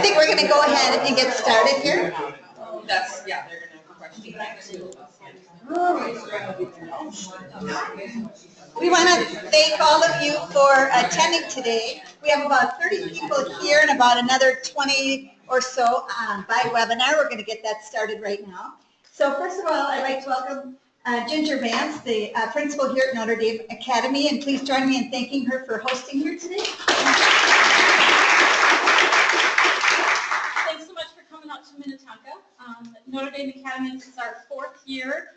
think we're going to go ahead and get started here. That's, yeah, they're going to question that too. We want to thank all of you for attending today. We have about 30 people here and about another 20 or so by webinar. We're going to get that started right now. So first of all, I'd like to welcome Ginger Vance, the principal here at Notre Dame Academy, and please join me in thanking her for hosting here today. Thanks so much for coming out to Minnetonka. Notre Dame Academy, this is our 4th year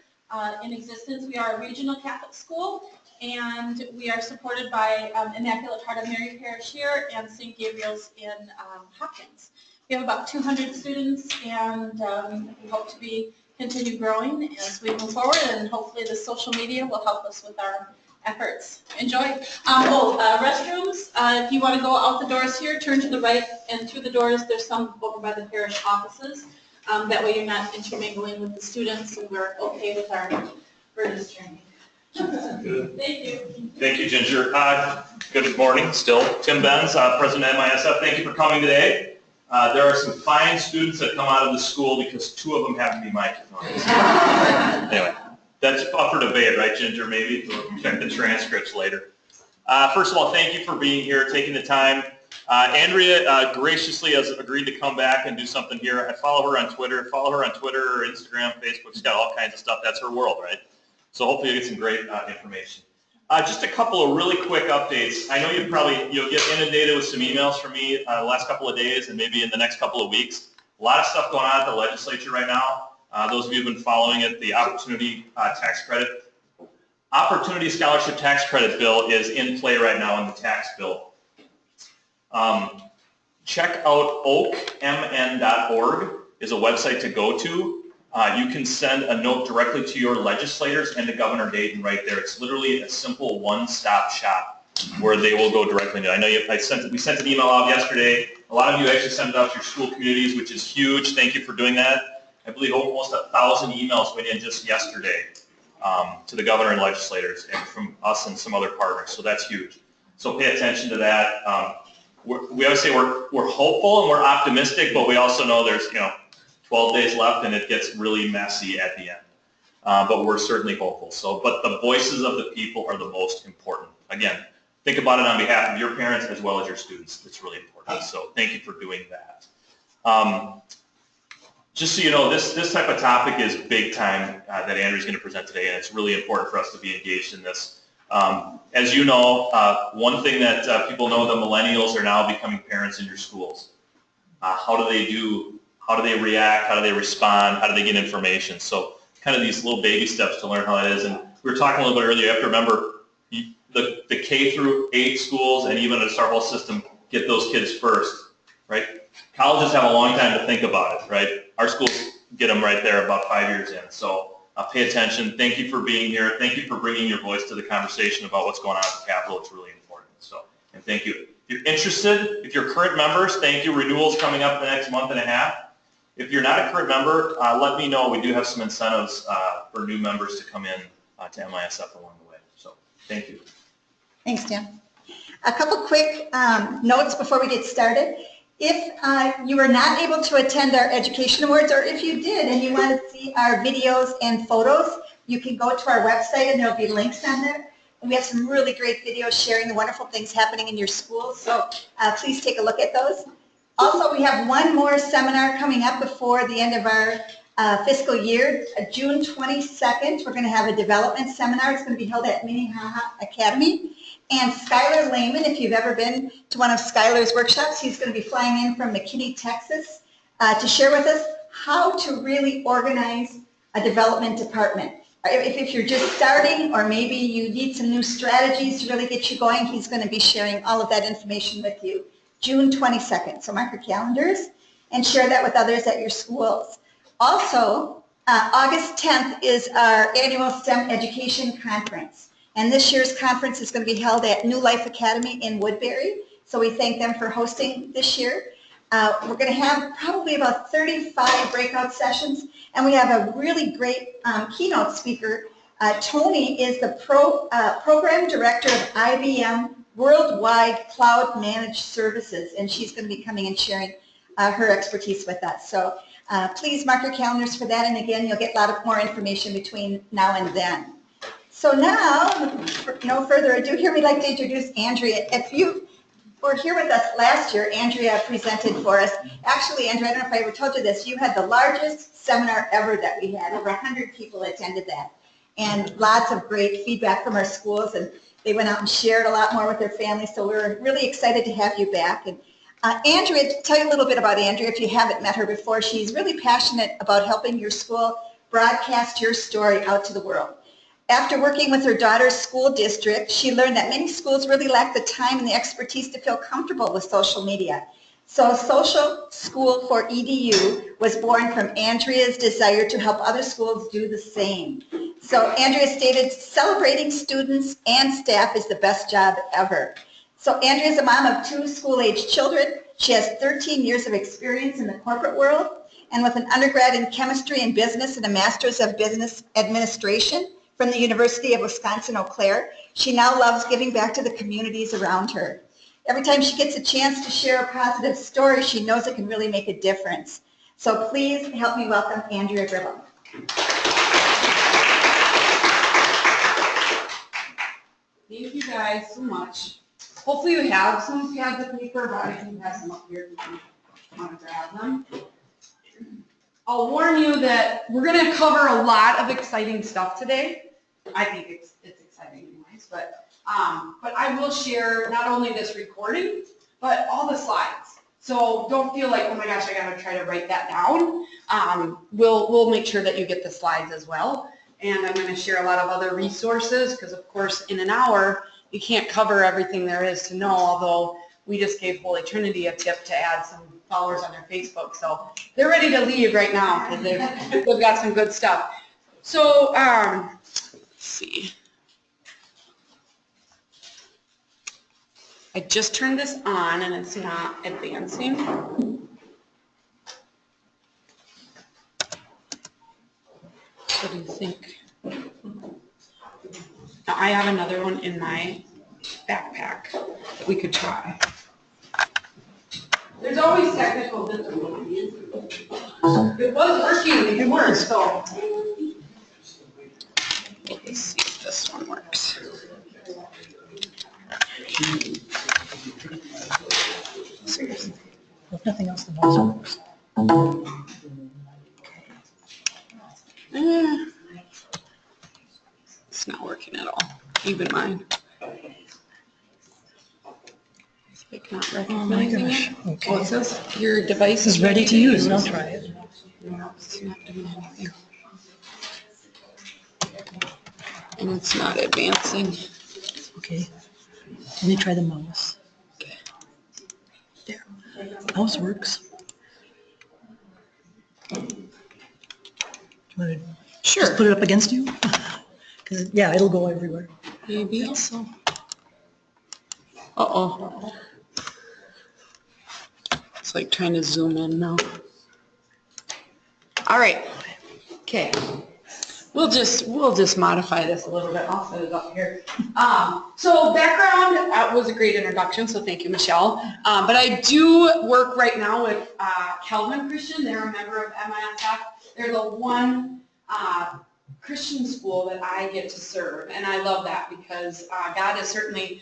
in existence. We are a regional Catholic school, and we are supported by Immaculate Heart of Mary Parish here and St. Gabriel's in Hopkins. We have about 200 students, and we hope to continue growing as we move forward, and hopefully the social media will help us with our efforts. Enjoy. Restrooms, if you want to go out the doors here, turn to the right, and through the doors there's some over by the parish offices. That way you're not intermingling with the students, and we're okay with our registering. Good. Thank you. Thank you, Ginger. Good morning still. Tim Benz, President of MISF. Thank you for coming today. There are some fine students that come out of the school because 2 of them happen to be my kids. Anyway, that's up for debate, right, Ginger? Maybe we'll check the transcripts later. First of all, thank you for being here, taking the time. Andrea graciously has agreed to come back and do something here. I follow her on Twitter. Follow her on Twitter or Instagram, Facebook. She's got all kinds of stuff. That's her world, right? So hopefully you'll get some great information. Just a couple of really quick updates. I know you'll get inundated with some emails from me the last couple of days and maybe in the next couple of weeks. A lot of stuff going on at the legislature right now. Those of you who've been following it, the Opportunity Tax Credit. Opportunity Scholarship Tax Credit bill is in play right now in the tax bill. Check out oakmn.org is a website to go to. You can send a note directly to your legislators and to Governor Dayton right there. It's literally a simple one-stop shop where they will go directly to. I know we sent an email out yesterday. A lot of you actually sent it out to your school communities, which is huge. Thank you for doing that. I believe almost 1,000 emails went in just yesterday to the governor and legislators, and from us and some other partners. So that's huge. So pay attention to that. We always say we're hopeful and we're optimistic, but we also know there's 12 days left and it gets really messy at the end. But we're certainly hopeful. But the voices of the people are the most important. Again, think about it on behalf of your parents as well as your students. It's really important. So thank you for doing that. Just so you know, this type of topic is big time that Andrew's going to present today, and it's really important for us to be engaged in this. As you know, one thing that people know, the millennials are now becoming parents in your schools. How do they do? How do they react? How do they respond? How do they get information? So kind of these little baby steps to learn how that is. And we were talking a little bit earlier, you have to remember the K through 8 schools and even our whole system get those kids first, right? Colleges have a long time to think about it, right? Our schools get them right there about 5 years in. So pay attention. Thank you for being here. Thank you for bringing your voice to the conversation about what's going on at the Capitol. It's really important. So, and thank you. If you're interested, if you're current members, thank you. Renewal's coming up the next month and a half. If you're not a current member, let me know. We do have some incentives for new members to come in to MISF along the way. So thank you. Thanks, Tim. A couple quick notes before we get started. If you were not able to attend our Education Awards, or if you did and you want to see our videos and photos, you can go to our website and there'll be links on there. And we have some really great videos sharing the wonderful things happening in your school, so please take a look at those. Also, we have one more seminar coming up before the end of our fiscal year, June 22nd. We're going to have a development seminar. It's going to be held at Minnetonka Academy. And Skylar Lehman, if you've ever been to one of Skylar's workshops, he's going to be flying in from McKinney, Texas, to share with us how to really organize a development department. If you're just starting, or maybe you need some new strategies to really get you going, he's going to be sharing all of that information with you. June 22nd. So mark your calendars and share that with others at your schools. Also, August 10th is our annual STEM Education Conference. And this year's conference is going to be held at New Life Academy in Woodbury. So we thank them for hosting this year. We're going to have probably about 35 breakout sessions. And we have a really great keynote speaker. Tony is the program director of IBM Worldwide Cloud Managed Services, and she's going to be coming and sharing her expertise with us. So please mark your calendars for that. And again, you'll get a lot of more information between now and then. So now, for no further ado, here we'd like to introduce Andrea. If you were here with us last year, Andrea presented for us. Actually, Andrea, I don't know if I ever told you this, you had the largest seminar ever that we had. Over 100 people attended that. And lots of great feedback from our schools, and they went out and shared a lot more with their families, so we're really excited to have you back. And Andrea, to tell you a little bit about Andrea, if you haven't met her before, she's really passionate about helping your school broadcast your story out to the world. After working with her daughter's school district, she learned that many schools really lack the time and the expertise to feel comfortable with social media. So Social School for EDU was born from Andrea's desire to help other schools do the same. So Andrea stated, celebrating students and staff is the best job ever. So Andrea is a mom of 2 school-age children. She has 13 years of experience in the corporate world, and with an undergrad in chemistry and business and a master's of business administration from the University of Wisconsin-Eau Claire, she now loves giving back to the communities around her. Every time she gets a chance to share a positive story, she knows it can really make a difference. So please help me welcome Andrea Gribble. Thank you guys so much. Hopefully you have some pads of paper, but I can pass them up here if you want to grab them. I'll warn you that we're going to cover a lot of exciting stuff today. I think it's exciting anyways, but I will share not only this recording, but all the slides. So don't feel like, oh my gosh, I got to try to write that down. We'll make sure that you get the slides as well. And I'm going to share a lot of other resources because, of course, in an hour, you can't cover everything there is to know, although we just gave Holy Trinity a tip to add some followers on their Facebook. So they're ready to leave right now because they've got some good stuff. So let's see. I just turned this on and it's not advancing. What do you think? Now, I have another one in my backpack that we could try. There's always technical difficulties. It was working before, so let's see if this one works. If nothing else, the mouse works. It's not working at all, even mine. Is it not recognizing it? Okay. Oh, it says your device This is ready to use, and I'll try it. No, it's not doing anything. And it's not advancing. Okay. Let me try the mouse. Okay. There. Mouse works. Do you want to Sure. just put it up against you? Because, yeah, it'll go everywhere. Maybe so. Uh-oh. It's like trying to zoom in now. All right. Okay. We'll just modify this a little bit. I'll set it up here. So background was a great introduction, so thank you, Michelle. But I do work right now with Calvin Christian. They're a member of MISF. They're the one Christian school that I get to serve, and I love that because God has certainly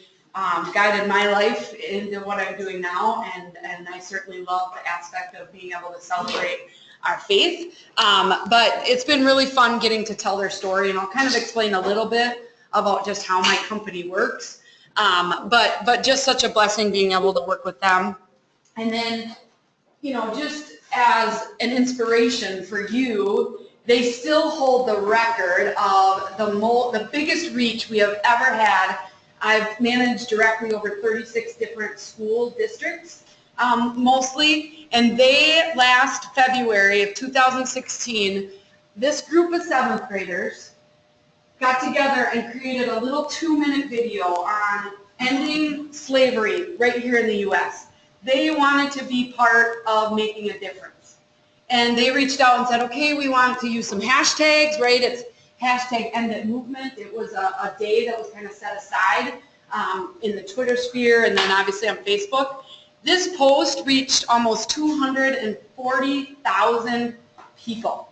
guided my life into what I'm doing now, and I certainly love the aspect of being able to celebrate our faith. But it's been really fun getting to tell their story, and I'll kind of explain a little bit about just how my company works. But just such a blessing being able to work with them. And then, you know, just as an inspiration for you, they still hold the record of the biggest reach we have ever had. I've managed directly over 36 different school districts, mostly, and they last February of 2016, this group of 7th graders got together and created a little 2-minute video on ending slavery right here in the U.S. They wanted to be part of making a difference. And they reached out and said, okay, we want to use some hashtags, right? It's hashtag End It Movement. It was a day that was kind of set aside in the Twitter sphere and then obviously on Facebook. This post reached almost 240,000 people.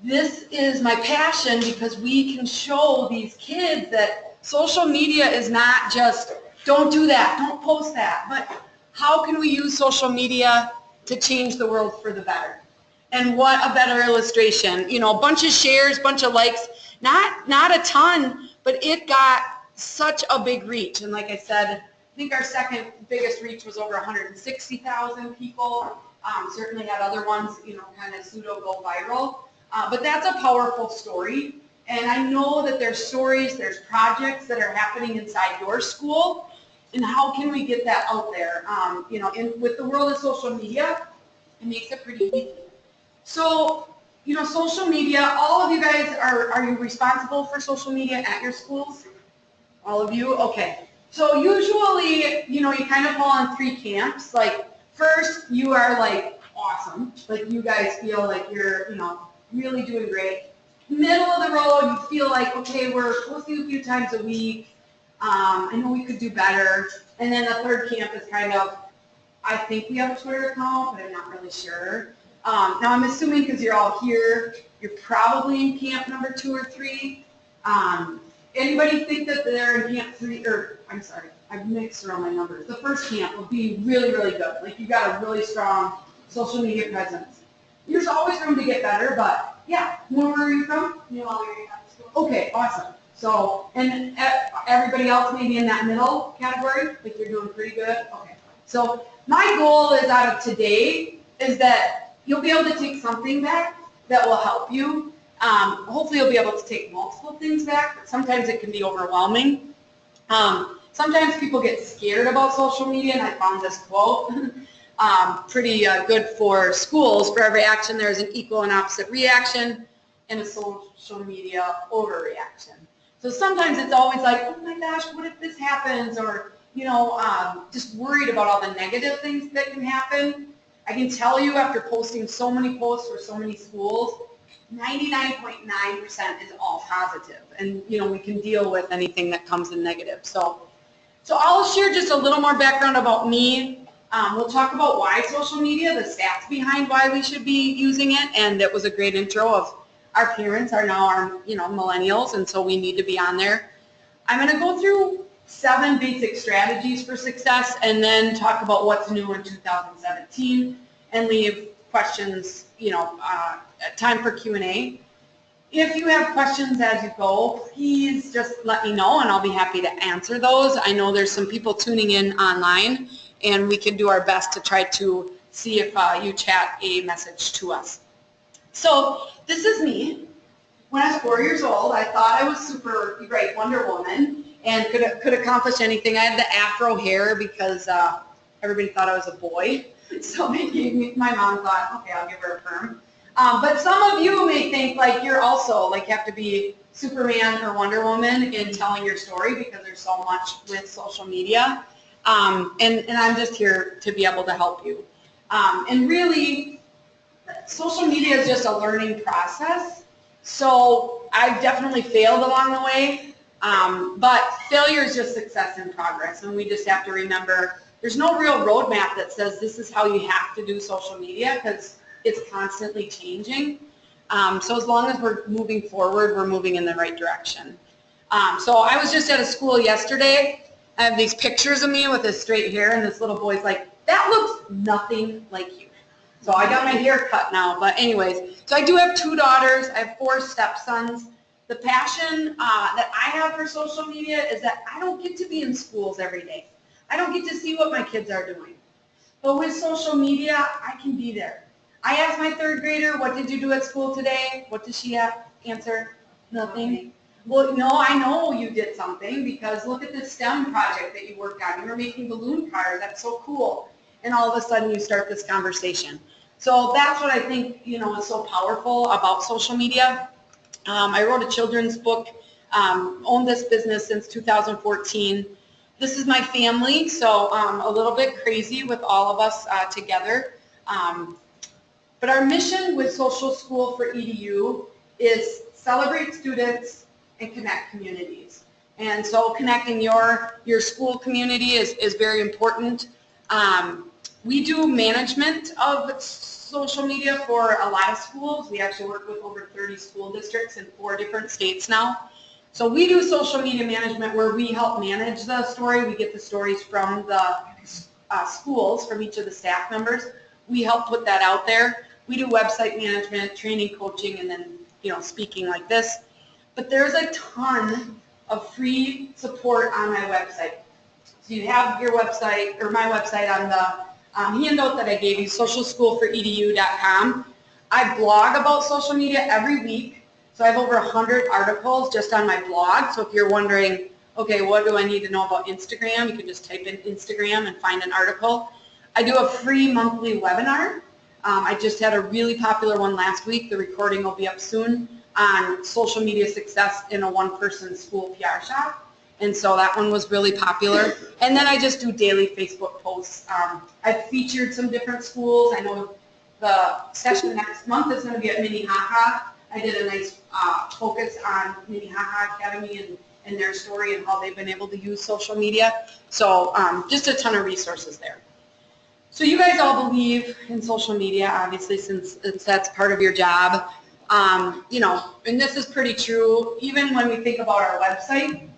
This is my passion because we can show these kids that social media is not just, don't do that, don't post that, but how can we use social media to change the world for the better? And what a better illustration. You know, a bunch of shares, bunch of likes, not a ton, but it got such a big reach. And like I said, I think our second biggest reach was over 160,000 people. Certainly had other ones, you know, kind of pseudo go viral. But that's a powerful story. And I know that there's stories, there's projects that are happening inside your school. And how can we get that out there? You know, with the world of social media, it makes it pretty easy. So, you know, social media, all of you guys, are you responsible for social media at your schools? All of you? Okay. So usually, you know, you kind of fall in three camps. Like, first, you are like awesome. Like, you guys feel like you're, you know, really doing great. Middle of the road, you feel like, okay, we're posting a few times a week. I know we could do better. And then the third camp is kind of, I think we have a Twitter account, but I'm not really sure. Now I'm assuming because you're all here, you're probably in camp number 2 or 3. Anybody think that they're in camp 3, or I'm sorry, I've mixed around my numbers. The first camp will be really, really good. Like, you got a really strong social media presence. There's always room to get better, but yeah. Where are you from? Okay, awesome. So, and everybody else maybe in that middle category, like you're doing pretty good? Okay. So my goal is out of today is that you'll be able to take something back that will help you. Hopefully you'll be able to take multiple things back, but sometimes it can be overwhelming. Sometimes people get scared about social media, and I found this quote pretty good for schools. For every action, there's an equal and opposite reaction, and a social media overreaction. So sometimes it's always like, oh my gosh, what if this happens? Or, you know, just worried about all the negative things that can happen. I can tell you after posting so many posts for so many schools, 99.9% is all positive. And, you know, we can deal with anything that comes in negative. So I'll share just a little more background about me. We'll talk about why social media, the stats behind why we should be using it. And it was a great intro of our parents are now our, you know, millennials, and so we need to be on there. I'm going to go through 7 basic strategies for success and then talk about what's new in 2017 and leave questions, you know, time for Q&A. If you have questions as you go, please just let me know and I'll be happy to answer those. I know there's some people tuning in online and we can do our best to try to see if you chat a message to us. So this is me. When I was 4 years old, I thought I was super great Wonder Woman and could accomplish anything. I had the afro hair because everybody thought I was a boy. So they gave me, my mom thought, okay, I'll give her a perm. But some of you may think like you're also, like, have to be Superman or Wonder Woman in telling your story because there's so much with social media. And I'm just here to be able to help you. And really, social media is just a learning process. So I've definitely failed along the way, but failure is just success in progress. And we just have to remember there's no real roadmap that says this is how you have to do social media because it's constantly changing. So as long as we're moving forward, we're moving in the right direction. So I was just at a school yesterday. I have these pictures of me with this straight hair, and this little boy's like, that looks nothing like you. So I got my hair cut now, but anyways, so I do have 2 daughters. I have 4 stepsons. The passion that I have for social media is that I don't get to be in schools every day. I don't get to see what my kids are doing. But with social media, I can be there. I asked my 3rd grader, what did you do at school today? What did she answer? Nothing. Well, no, I know you did something because look at this STEM project that you worked on. You were making balloon cars. That's so cool. And all of a sudden you start this conversation. So that's what I think, you know, is so powerful about social media. I wrote a children's book, owned this business since 2014. This is my family, so a little bit crazy with all of us together. But our mission with Social School for EDU is celebrate students and connect communities. And so connecting your school community is very important. We do management of social media for a lot of schools. We actually work with over 30 school districts in 4 different states now. So we do social media management where we help manage the story. We get the stories from the schools, from each of the staff members. We help put that out there. We do website management, training, coaching, and then, speaking like this. But there's a ton of free support on my website. So you have your website, or my website, on the handout that I gave you, socialschoolforedu.com. I blog about social media every week. So I have over 100 articles just on my blog. So if you're wondering, okay, what do I need to know about Instagram? You can just type in Instagram and find an article. I do a free monthly webinar. I just had a really popular one last week. The recording will be up soon on social media success in a one-person school PR shop. And so that one was really popular. And then I just do daily Facebook posts. I've featured some different schools. I know the session next month is going to be at Minnehaha. I did a nice focus on Minnehaha Academy and their story and how they've been able to use social media. So just a ton of resources there. So you guys all believe in social media, obviously, since that's part of your job. And this is pretty true. Even when we think about our website,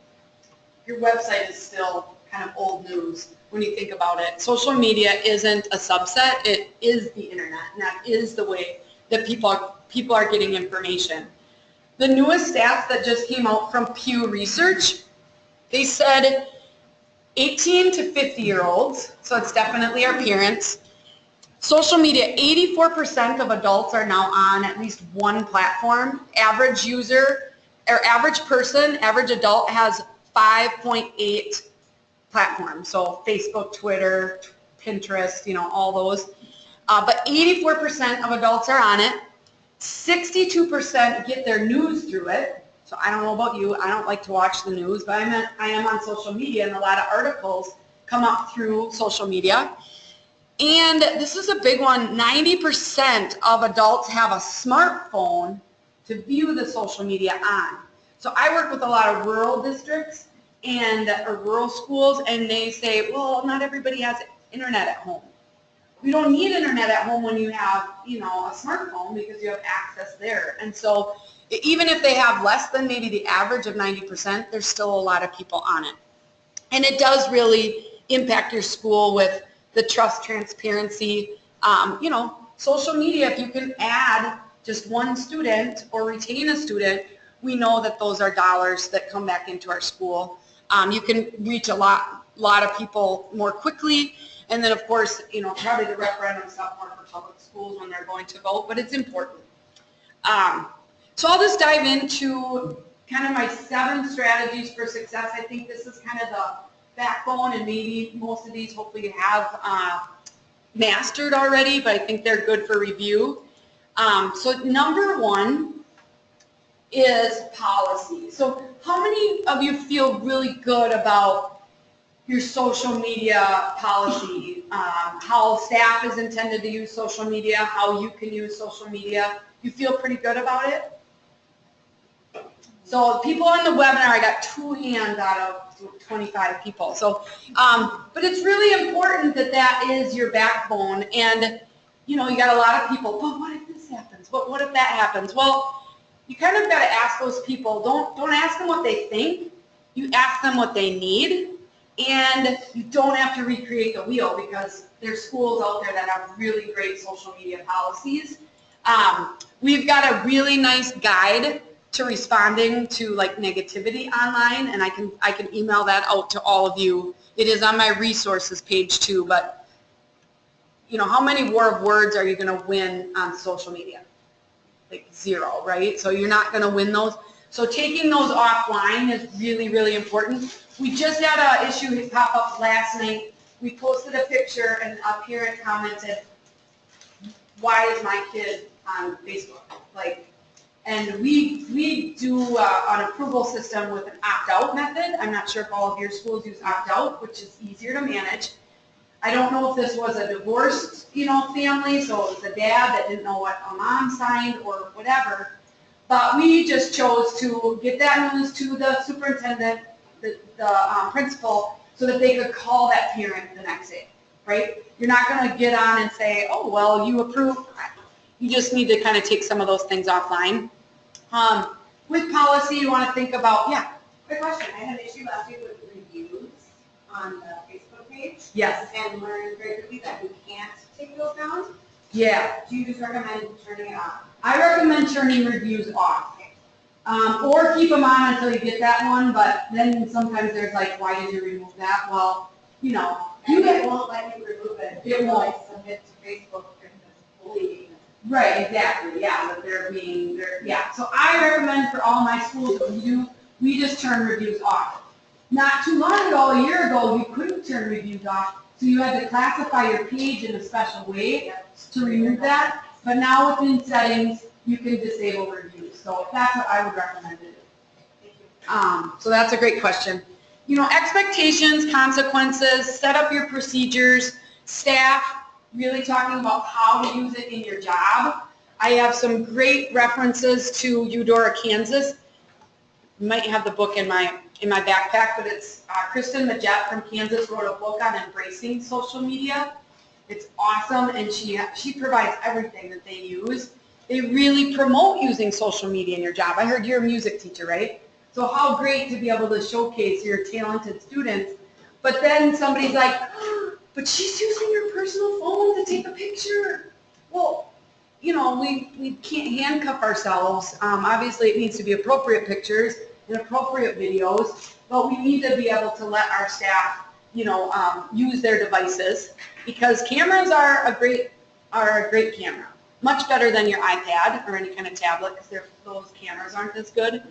your website is still kind of old news when you think about it. Social media isn't a subset. It is the internet, and that is the way that people are getting information. The newest stats that just came out from Pew Research, they said 18 to 50-year-olds, so it's definitely our parents, social media, 84% of adults are now on at least one platform. Average user, or average person, average adult has 5.8 platforms. So Facebook, Twitter, Pinterest, all those. But 84% of adults are on it. 62% get their news through it. So I don't know about you, I don't like to watch the news, but I am on social media, and a lot of articles come up through social media. And this is a big one, 90% of adults have a smartphone to view the social media on. So I work with a lot of rural districts and rural schools, and they say, well, not everybody has internet at home. You don't need internet at home when you have, a smartphone, because you have access there. And so even if they have less than maybe the average of 90%, there's still a lot of people on it. And it does really impact your school with the trust, transparency. Social media, if you can add just one student or retain a student, we know that those are dollars that come back into our school. You can reach a lot of people more quickly. And then, of course, probably the referendum stuff more for public schools when they're going to vote, but it's important. So I'll just dive into kind of my 7 strategies for success. I think this is kind of the backbone, and maybe most of these hopefully you have mastered already, but I think they're good for review. So number 1 is policy. So how many of you feel really good about your social media policy, how staff is intended to use social media, how you can use social media? You feel pretty good about it? So people on the webinar, I got 2 hands out of 25 people. So, but it's really important that that is your backbone. And, you got a lot of people, but what if this happens? What if that happens? Well, you kind of got to ask those people, don't ask them what they think. You ask them what they need. And you don't have to recreate the wheel, because there's schools out there that have really great social media policies. We've got a really nice guide to responding to negativity online, and I can email that out to all of you. It is on my resources page too, but how many war of words are you going to win on social media? 0, right? So you're not going to win those. So taking those offline is really, really important. We just had an issue pop up last night. We posted a picture, and a parent commented, why is my kid on Facebook? And we do an approval system with an opt-out method. I'm not sure if all of your schools use opt-out, which is easier to manage. I don't know if this was a divorced, family, so it was a dad that didn't know what a mom signed or whatever. But we just chose to get that news to the superintendent, the principal, so that they could call that parent the next day. right? You're not going to get on and say, oh, well, you approve. You just need to kind of take some of those things offline. With policy, you want to think about, yeah. Quick question, I had an issue last week with reviews on the Facebook page. Yes. And learned very quickly that you can't take those down. Yeah. Do you just recommend turning it off? I recommend turning reviews off. Or keep them on until you get that one, but then sometimes there's like, why did you remove that? Well, you know, And it won't let you remove it. It won't. Like submit to Facebook and it's bullying. right, exactly, yeah, that yeah. So I recommend for all my schools, we just turn reviews off. Not too long ago, a year ago, you couldn't turn reviews off, so you had to classify your page in a special way to remove that. But now within settings, you can disable reviews. So that's what I would recommend to do. So that's a great question. You know, expectations, consequences, set up your procedures, staff, really talking about how to use it in your job. I have some great references to Eudora, Kansas. You might have the book in my backpack, but it's Kristen Majette from Kansas wrote a book on embracing social media. It's awesome, and she provides everything that they use. They really promote using social media in your job. I heard you're a music teacher, right? So how great to be able to showcase your talented students. But then somebody's like, oh, but she's using her personal phone to take a picture. Well, you know, we can't handcuff ourselves. Obviously, it needs to be appropriate pictures and appropriate videos, but we need to be able to let our staff, you know, use their devices, because cameras are a great camera. Much better than your iPad or any kind of tablet, because those cameras aren't as good.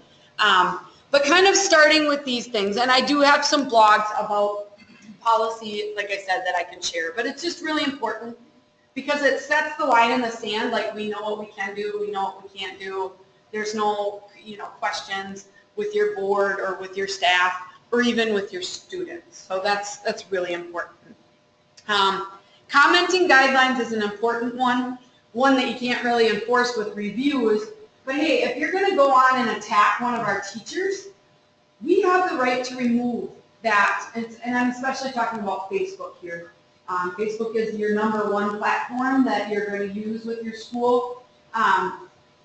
But kind of starting with these things, and I do have some blogs about policy, like I said, that I can share, but it's just really important because it sets the line in the sand, like we know what we can do, we know what we can't do. There's no, you know, questions with your board or with your staff or even with your students. So that's really important. Commenting guidelines is an important one that you can't really enforce with reviews. But hey, if you're going to go on and attack one of our teachers, we have the right to remove that. And I'm especially talking about Facebook here. Facebook is your #1 platform that you're going to use with your school.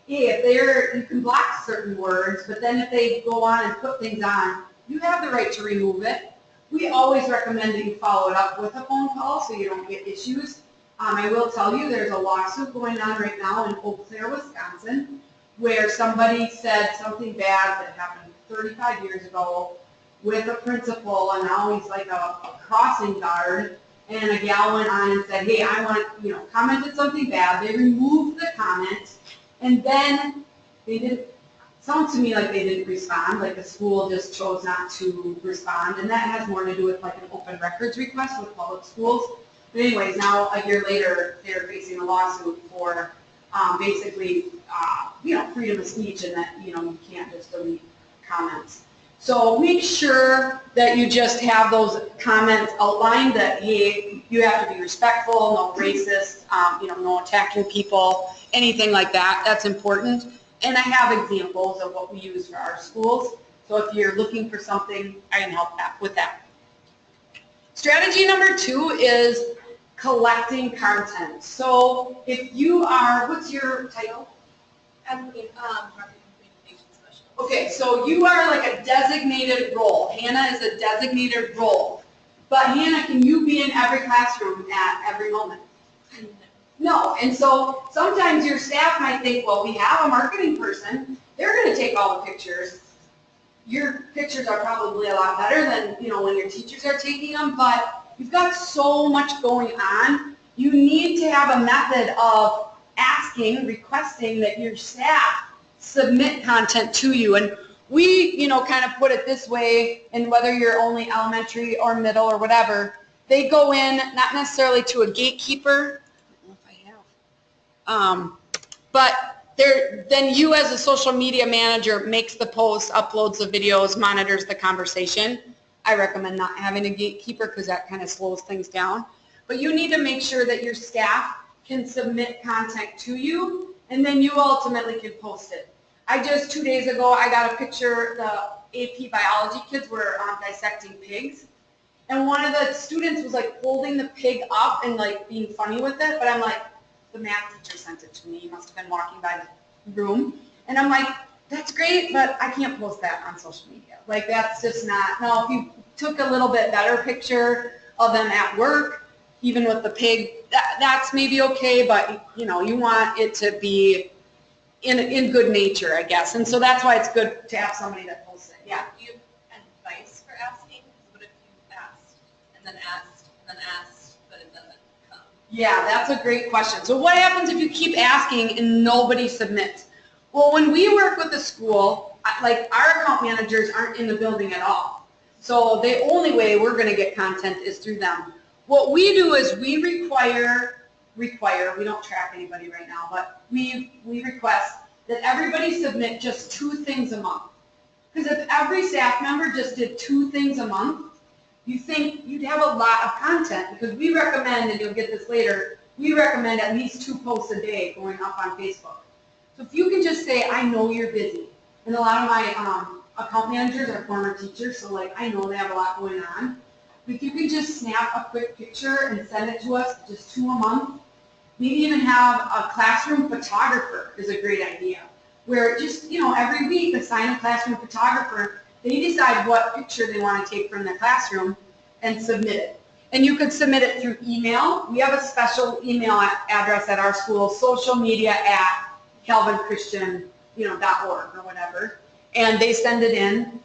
You can block certain words, but then if they go on and put things on, you have the right to remove it. We always recommend that you follow it up with a phone call so you don't get issues. I will tell you there's a lawsuit going on right now in Eau Claire, Wisconsin, where somebody said something bad that happened 35 years ago with a principal, and now he's like a crossing guard, and a gal went on and said, hey, commented something bad. They removed the comment, and then they didn't, sounds to me like they didn't respond, like the school just chose not to respond, and that has more to do with like an open records request with public schools. But anyways, now a year later, they're facing a lawsuit for basically, freedom of speech, and that, you can't just delete comments. So make sure that you just have those comments outlined that, hey, you have to be respectful, no racist, no attacking people, anything like that. That's important. And I have examples of what we use for our schools. So if you're looking for something, I can help with that. Strategy number 2 is collecting content. So if you are, what's your title? Marketing communication specialist. Okay, so you are like a designated role. Hannah is a designated role. But Hannah, can you be in every classroom at every moment? No, and so sometimes your staff might think, well, we have a marketing person. They're going to take all the pictures. Your pictures are probably a lot better than, when your teachers are taking them, but you've got so much going on. You need to have a method of requesting that your staff submit content to you. And we, kind of put it this way, and whether you're only elementary or middle or whatever, they go in not necessarily to a gatekeeper, I don't know if I have, but then you as a social media manager makes the posts, uploads the videos, monitors the conversation. I recommend not having a gatekeeper because that kind of slows things down. But you need to make sure that your staff can submit content to you, and then you ultimately can post it. 2 days ago, I got a picture, the AP biology kids were dissecting pigs, and one of the students was like holding the pig up and like being funny with it, but I'm like, the math teacher sent it to me. He must have been walking by the room. And I'm like, that's great, but I can't post that on social media. Like, that's just not, no, if you took a little bit better picture of them at work, even with the pig, that's maybe okay, but you know, you want it to be in good nature, I guess. And so that's why it's good to have somebody that posts it. Yeah. Do you have advice for asking? What if you asked, and then asked, and then asked, but it doesn't come? Yeah, that's a great question. So what happens if you keep asking and nobody submits? Well, when we work with the school, like our account managers aren't in the building at all. So the only way we're going to get content is through them. What we do is we require, we don't track anybody right now, but we request that everybody submit just 2 things a month. Because if every staff member just did 2 things a month, you think you'd have a lot of content, because we recommend, and you'll get this later, we recommend at least 2 posts a day going up on Facebook. So if you can just say, I know you're busy, and a lot of my account managers are former teachers, so like I know they have a lot going on. But if you can just snap a quick picture and send it to us, just 2 a month, maybe even have a classroom photographer is a great idea, where just, you know, every week assign a classroom photographer. They decide what picture they want to take from their classroom and submit it. And you could submit it through email. We have a special email address at our school, socialmedia@calvinchristian.org or whatever, and they send it in.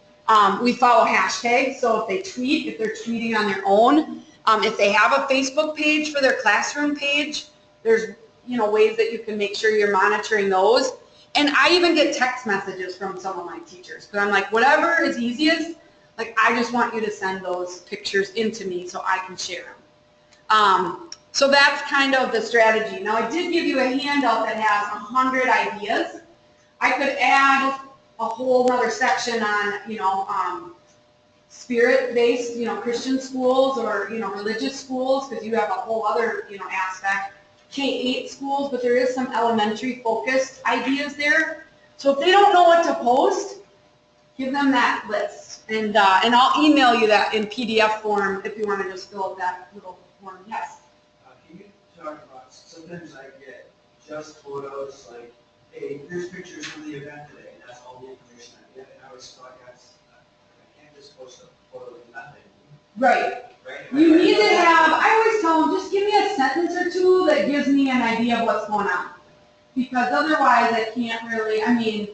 We follow hashtags, so if they tweet, if they're tweeting on their own, if they have a Facebook page for their classroom page, there's, you know, ways that you can make sure you're monitoring those. And I even get text messages from some of my teachers, because I'm like, whatever is easiest, like I just want you to send those pictures into me so I can share them. So that's kind of the strategy. Now I did give you a handout that has 100 ideas. I could add a whole other section on, you know, spirit-based, you know, Christian schools or, you know, religious schools, because you have a whole other, you know, aspect. K-8 schools, but there is some elementary focused ideas there. So if they don't know what to post, give them that list, and I'll email you that in PDF form if you want to just fill out that little form. Yes. Can you talk about, sometimes I get just photos, like, hey, here's pictures from the event today, and that's all the information I get, and I always thought, I can't just post a photo with nothing. Right. Right? You need to have, I always tell them, just give me a sentence or 2 that gives me an idea of what's going on. Because otherwise I can't really, I mean,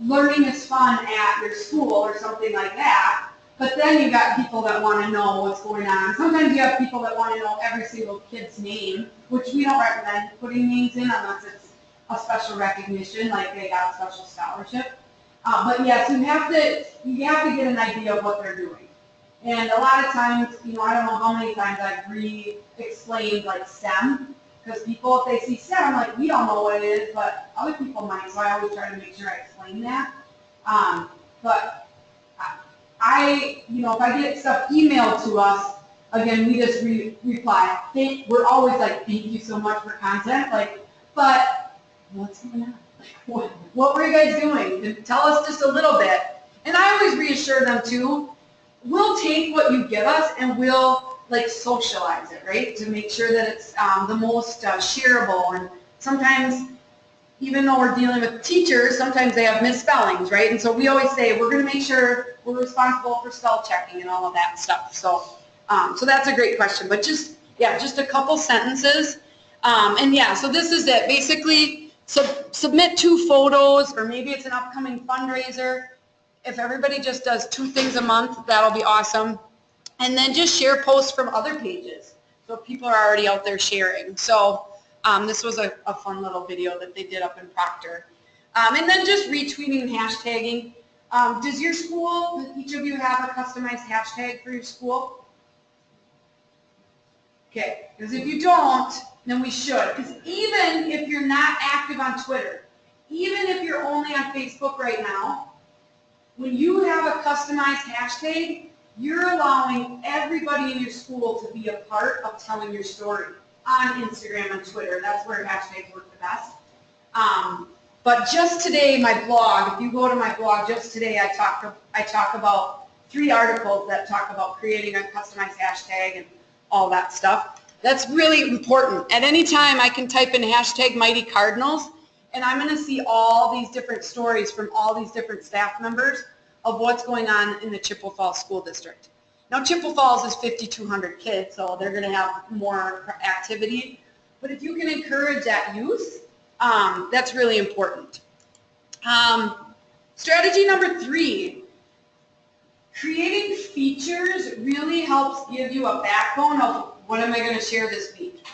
learning is fun at your school or something like that, but then you got people that want to know what's going on. Sometimes you have people that want to know every single kid's name, which we don't recommend putting names in unless it's a special recognition, like they got a special scholarship. But yes, you have to get an idea of what they're doing. And a lot of times, you know, I don't know how many times I've re-explained like STEM, because people, if they see STEM, I'm like, we don't know what it is, but other people might, so I always try to make sure I explain that. But I, you know, if I get stuff emailed to us, again, we just reply. We're always like, thank you so much for content, like, but what's going on? What were you guys doing? Tell us just a little bit. And I always reassure them too, we'll take what you give us and we'll like socialize it, right? To make sure that it's the most shareable. And sometimes, even though we're dealing with teachers, sometimes they have misspellings, right? And so we always say, we're going to make sure we're responsible for spell checking and all of that stuff. So, so that's a great question. But just, yeah, just a couple sentences. And yeah, so this is it. Basically, submit 2 photos, or maybe it's an upcoming fundraiser. If everybody just does 2 things a month, that'll be awesome. And then just share posts from other pages. So people are already out there sharing. So this was a fun little video that they did up in Proctor. And then just retweeting and hashtagging. Does your school, does each of you have a customized hashtag for your school? Okay, because if you don't, then we should. Because even if you're not active on Twitter, even if you're only on Facebook right now, when you have a customized hashtag, you're allowing everybody in your school to be a part of telling your story on Instagram and Twitter. That's where hashtags work the best. But just today, my blog, if you go to my blog, just today I talk about 3 articles that talk about creating a customized hashtag and all that stuff. That's really important. At any time, I can type in hashtag Mighty Cardinals, and I'm going to see all these different stories from all these different staff members of what's going on in the Chippewa Falls School District. Now, Chippewa Falls is 5,200 kids, so they're going to have more activity. But if you can encourage that youth, that's really important. Strategy number 3, creating features really helps give you a backbone of what am I going to share this week.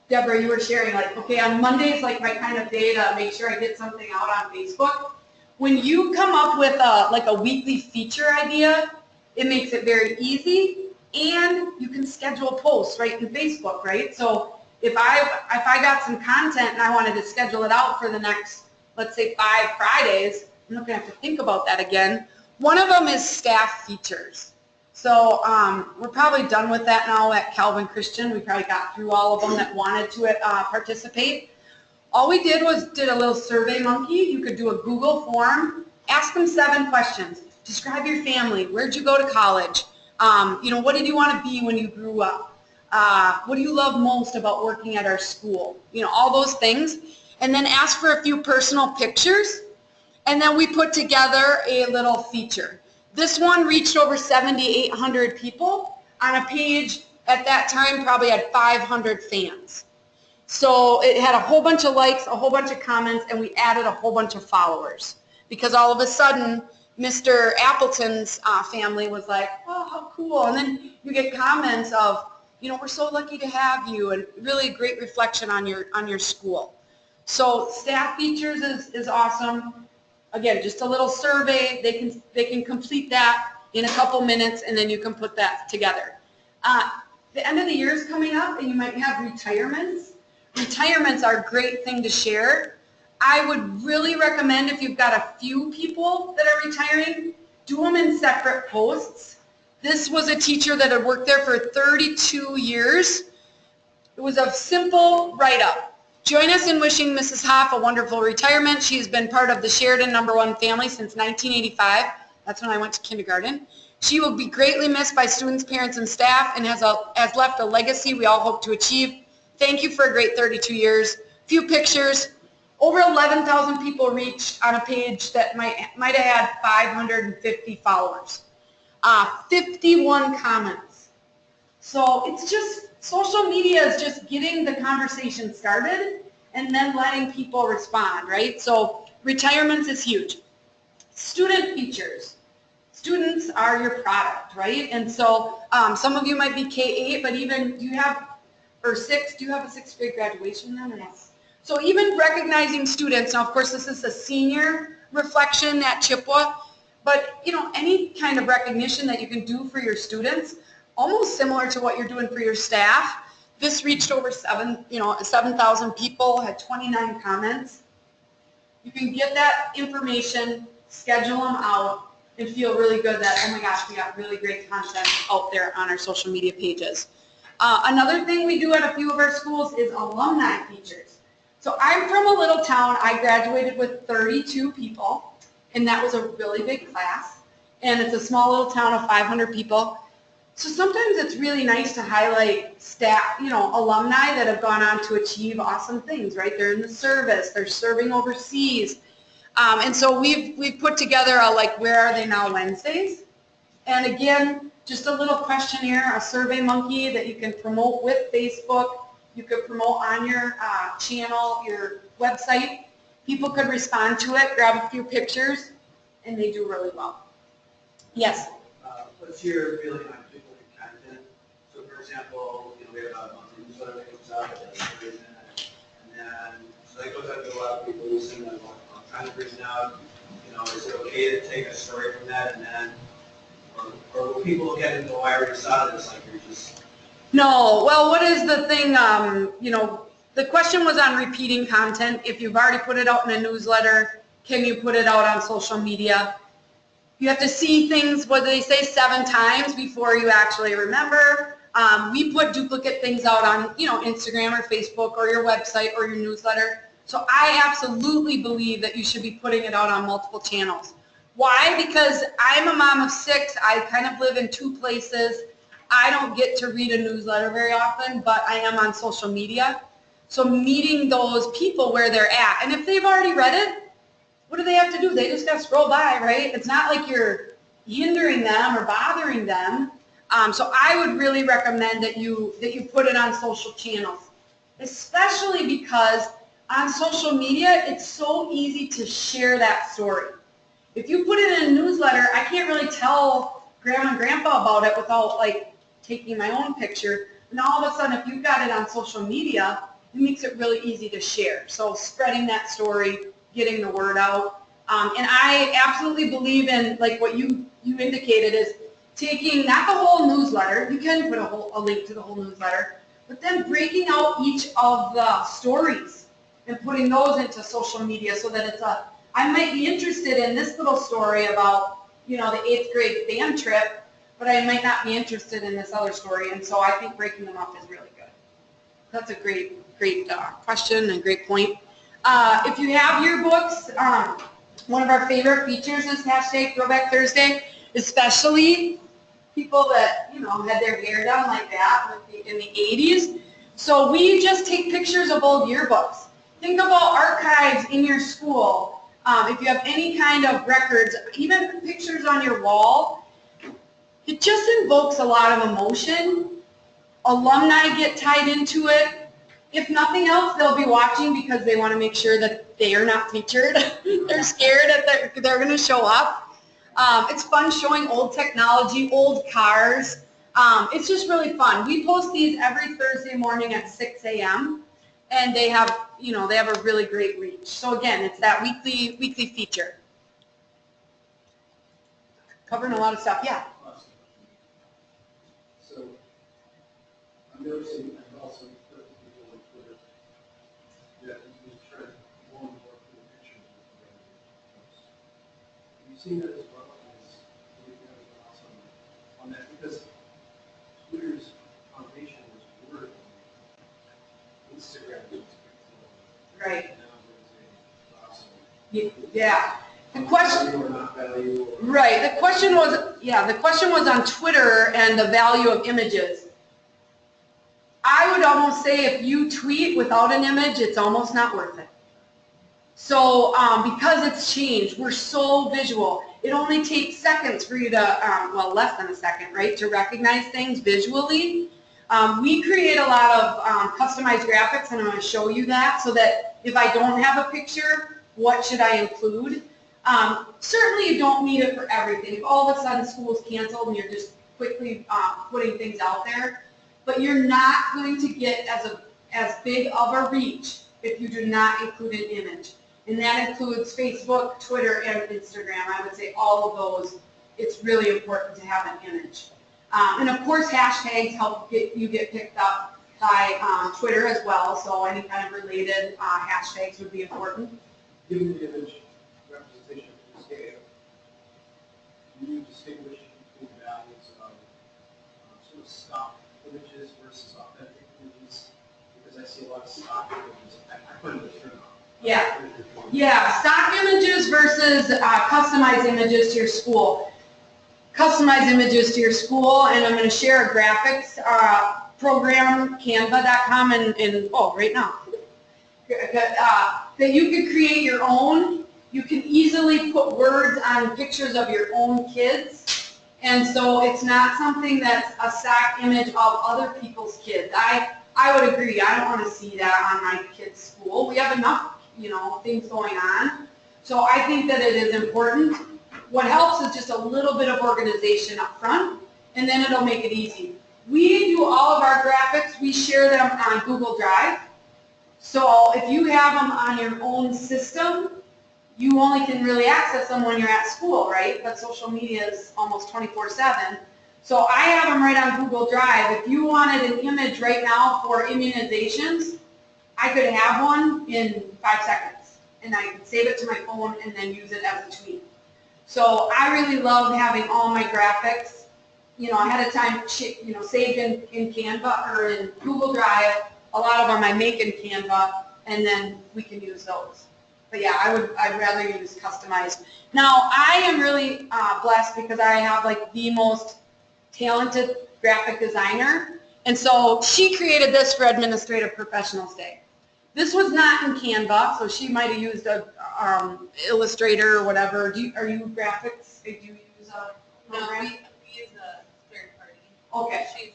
Deborah, you were sharing like, okay, on Mondays, like my kind of day to make sure I get something out on Facebook. When you come up with like a weekly feature idea, it makes it very easy, and you can schedule posts right in Facebook, right? So if I got some content and I wanted to schedule it out for the next, let's say 5 Fridays, I'm not going to have to think about that again. One of them is staff features. So we're probably done with that now at Calvin Christian. We probably got through all of them that wanted to participate. All we did was did a little survey monkey. You could do a Google form, ask them 7 questions. Describe your family. Where'd you go to college? What did you want to be when you grew up? What do you love most about working at our school? All those things. And then ask for a few personal pictures. And then we put together a little feature. This one reached over 7,800 people on a page at that time probably had 500 fans. So it had a whole bunch of likes, a whole bunch of comments, and we added a whole bunch of followers. Because all of a sudden, Mr. Appleton's family was like, oh, how cool. And then you get comments of, we're so lucky to have you, and really a great reflection on your school. So staff features is awesome. Again, just a little survey. They can complete that in a couple minutes, and then you can put that together. The end of the year is coming up, and you might have retirements. Retirements are a great thing to share. I would really recommend, if you've got a few people that are retiring, do them in separate posts. This was a teacher that had worked there for 32 years. It was a simple write-up. Join us in wishing Mrs. Hoff a wonderful retirement. She has been part of the Sheridan #1 family since 1985. That's when I went to kindergarten. She will be greatly missed by students, parents, and staff, and has left a legacy we all hope to achieve. Thank you for a great 32 years. Few pictures. Over 11,000 people reached on a page that might have had 550 followers. 51 comments. So it's just, social media is just getting the conversation started and then letting people respond, right? So retirements is huge. Student features. Students are your product, right? And so some of you might be K-8, but even you have, or 6, do you have a 6th grade graduation then or not? So even recognizing students, now of course this is a senior reflection at Chippewa, but any kind of recognition that you can do for your students, almost similar to what you're doing for your staff. This reached over 7,000 people, had 29 comments. You can get that information, schedule them out, and feel really good that, oh my gosh, we got really great content out there on our social media pages. Another thing we do at a few of our schools is alumni features. So I'm from a little town. I graduated with 32 people, and that was a really big class. And it's a small little town of 500 people. So sometimes it's really nice to highlight staff, alumni that have gone on to achieve awesome things, right? They're in the service, they're serving overseas. And so we've put together a where are they now Wednesdays? And again, just a little questionnaire, a survey monkey that you can promote with Facebook. You could promote on your channel, your website. People could respond to it, grab a few pictures, and they do really well. Yes? What's your feeling on duplicating content? So for example, we have a monthly newsletter that comes out that does everything, and then so that goes out to a lot of people who send them kind of reaching out. Is it okay to take a story from that and then, or will people look at it and go, I already saw this, like you're just... No. Well, what is the thing, the question was on repeating content. If you've already put it out in a newsletter, can you put it out on social media? You have to see things, what they say, 7 times before you actually remember. We put duplicate things out on, Instagram or Facebook or your website or your newsletter. So I absolutely believe that you should be putting it out on multiple channels. Why? Because I'm a mom of 6. I kind of live in 2 places. I don't get to read a newsletter very often, but I am on social media. So meeting those people where they're at. And if they've already read it, what do they have to do? They just got to scroll by, right? It's not like you're hindering them or bothering them. So I would really recommend that you put it on social channels, especially because on social media, it's so easy to share that story. If you put it in a newsletter, I can't really tell grandma and grandpa about it without like taking my own picture. And all of a sudden, if you've got it on social media, it makes it really easy to share. So spreading that story, getting the word out. And I absolutely believe in, like what you indicated, is taking not the whole newsletter, you can put a link to the whole newsletter, but then breaking out each of the stories and putting those into social media so that it's I might be interested in this little story about, the 8th grade band trip, but I might not be interested in this other story. And so I think breaking them up is really good. That's a great question and great point. If you have yearbooks, one of our favorite features is hashtag Throwback Thursday, especially people that, had their hair done like that in the 80s. So we just take pictures of old yearbooks. Think about archives in your school. If you have any kind of records, even pictures on your wall, it just invokes a lot of emotion. Alumni get tied into it. If nothing else, they'll be watching because they want to make sure that they are not featured. They're scared that they're going to show up. It's fun showing old technology, old cars. It's just really fun. We post these every Thursday morning at 6 a.m. and they have a really great reach. So again, it's that weekly feature. Covering a lot of stuff. Yeah. So I'm noticing, I've also heard people on Twitter that you trend more and more for the pictures of the posts. Have you seen that as well? What do you guys are awesome on that? Because Twitter's foundation was word. Instagram was Right. now there's a awesome. Yeah. The question. Value or not value. Or Right. The question was on Twitter and the value of images. I would almost say if you tweet without an image, it's almost not worth it. So because it's changed, we're so visual. It only takes seconds for you to, well, less than a second, right, to recognize things visually. We create a lot of customized graphics, and I'm going to show you that so that if I don't have a picture, what should I include? Certainly you don't need it for everything. If all of a sudden school's canceled and you're just quickly putting things out there, but you're not going to get as big of a reach if you do not include an image. And that includes Facebook, Twitter, and Instagram. I would say all of those, it's really important to have an image. And of course, hashtags help you get picked up by Twitter as well, so any kind of related hashtags would be important. given the image representation of the scale, do you distinguish between values of sort of stock images versus authentic images? Because I see a lot of stock images. I put it in the turn off. Yeah, stock images versus customized images to your school. Customized images to your school, and I'm going to share a graphics program, canva.com, and right now, that you could create your own. You can easily put words on pictures of your own kids, and so it's not something that's a stock image of other people's kids. I would agree. I don't want to see that on my kid's school. We have enough, things going on. So I think that it is important. What helps is just a little bit of organization up front, and then it'll make it easy. We do all of our graphics. We share them on Google Drive. So if you have them on your own system, you only can really access them when you're at school, right? But social media is almost 24/7. So I have them right on Google Drive. If you wanted an image right now for immunizations, I could have one in 5 seconds, and I could save it to my phone and then use it as a tweet. So I really love having all my graphics, ahead of time, saved in Canva or in Google Drive. A lot of them I make in Canva, and then we can use those. But yeah, I'd rather use customized. Now, I am really blessed because I have like the most talented graphic designer. And so she created this for Administrative Professionals Day. This was not in Canva, so she might have used a Illustrator or whatever. Are you graphics? Do you use a program? No, we use a third party. Okay. She's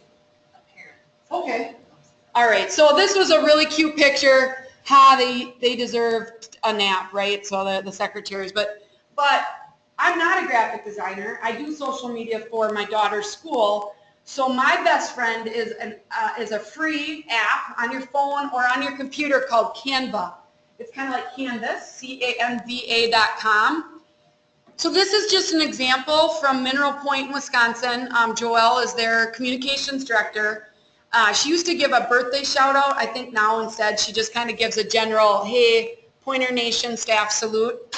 a parent. Okay. All right. So this was a really cute picture. They deserve a nap, right? So the secretaries, but I'm not a graphic designer. I do social media for my daughter's school. So my best friend is a free app on your phone or on your computer called Canva. It's kind of like Canvas, Canva.com. So this is just an example from Mineral Point, Wisconsin. Joelle is their communications director. She used to give a birthday shout out. I think now instead she just kind of gives a general, hey, Pointer Nation staff salute.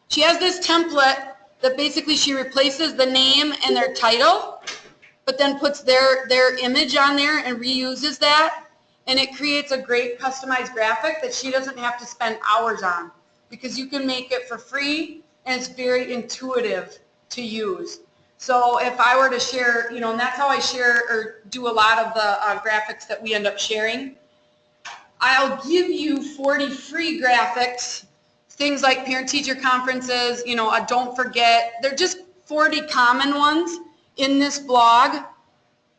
She has this template that basically she replaces the name and their title, but then puts their image on there and reuses that. And it creates a great customized graphic that she doesn't have to spend hours on because you can make it for free and it's very intuitive to use. So if I were to share, and that's how I share or do a lot of the graphics that we end up sharing. I'll give you 40 free graphics, things like parent-teacher conferences, don't forget. They're just 40 common ones in this blog.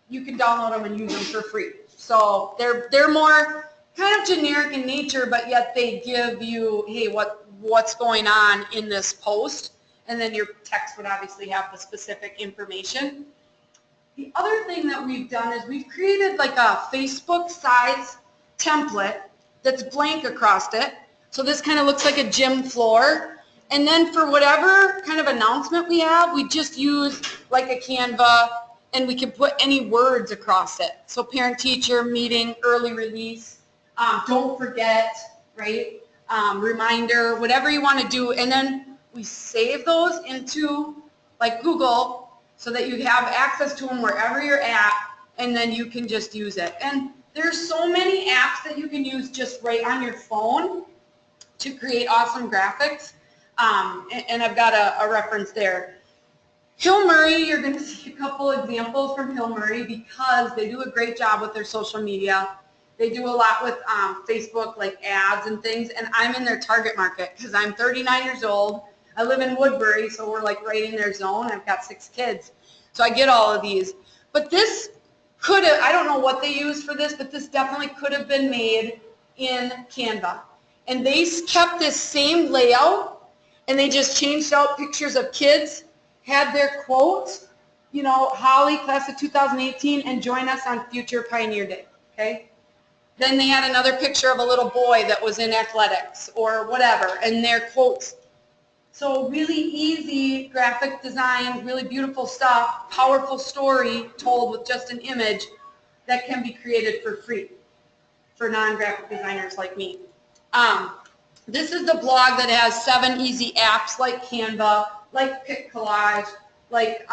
You can download them and use them for free. So they're more kind of generic in nature, but yet they give you, hey, what's going on in this post. And then your text would obviously have the specific information. The other thing that we've done is we've created like a Facebook size template that's blank across it. So this kind of looks like a gym floor. And then for whatever kind of announcement we have, we just use like a Canva and we can put any words across it. So parent-teacher meeting, early release, don't forget, right? Reminder, whatever you want to do. And then we save those into like Google so that you have access to them wherever you're at, and then you can just use it. And there's so many apps that you can use just right on your phone to create awesome graphics. And I've got a reference there. Hill Murray, you're going to see a couple examples from Hill Murray because they do a great job with their social media. They do a lot with Facebook, like ads and things, and I'm in their target market because I'm 39 years old. I live in Woodbury, so we're like right in their zone. I've got 6 kids. So I get all of these. But this could have, I don't know what they used for this, but this definitely could have been made in Canva. And they kept this same layout, and they just changed out pictures of kids, had their quotes, Holly, class of 2018, and join us on future Pioneer Day, okay? Then they had another picture of a little boy that was in athletics or whatever, and their quotes. So really easy graphic design, really beautiful stuff, powerful story told with just an image that can be created for free for non-graphic designers like me. This is the blog that has 7 easy apps like Canva, like Pick Collage, like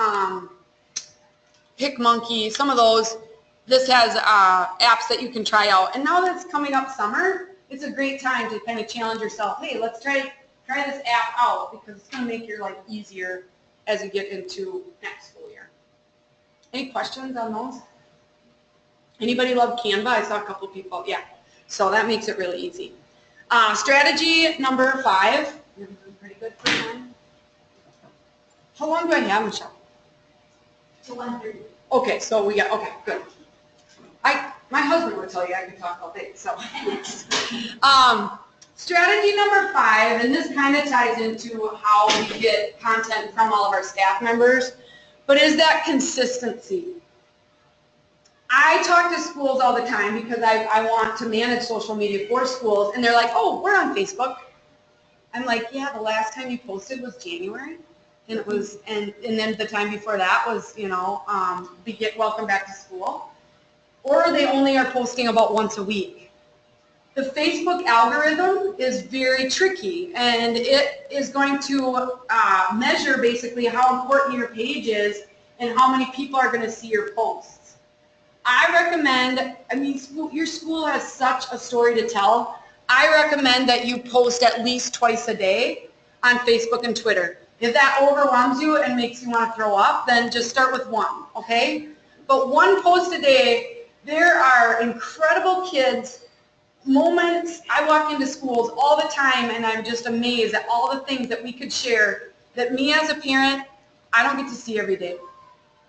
PicMonkey, some of those. This has apps that you can try out. And now that it's coming up summer, it's a great time to kind of challenge yourself. Hey, let's try this app out because it's going to make your life easier as you get into next school year. Any questions on those? Anybody love Canva? I saw a couple people. Yeah. So that makes it really easy. Strategy number 5. You're doing pretty good for time. How long do I have, Michelle? To 1:30. Okay, so we got, okay, good. My husband would tell you I could talk all day, so. Strategy number 5, and this kind of ties into how we get content from all of our staff members, but is that consistency. I talk to schools all the time because I want to manage social media for schools, and they're like, oh, we're on Facebook. I'm like, yeah, the last time you posted was January, and it was, and then the time before that was, welcome back to school. Or they only are posting about once a week. The Facebook algorithm is very tricky, and it is going to measure basically how important your page is and how many people are going to see your posts. I recommend, your school has such a story to tell. I recommend that you post at least twice a day on Facebook and Twitter. If that overwhelms you and makes you want to throw up, then just start with one, okay? But one post a day, there are incredible kids, moments. I walk into schools all the time and I'm just amazed at all the things that we could share that me as a parent, I don't get to see every day.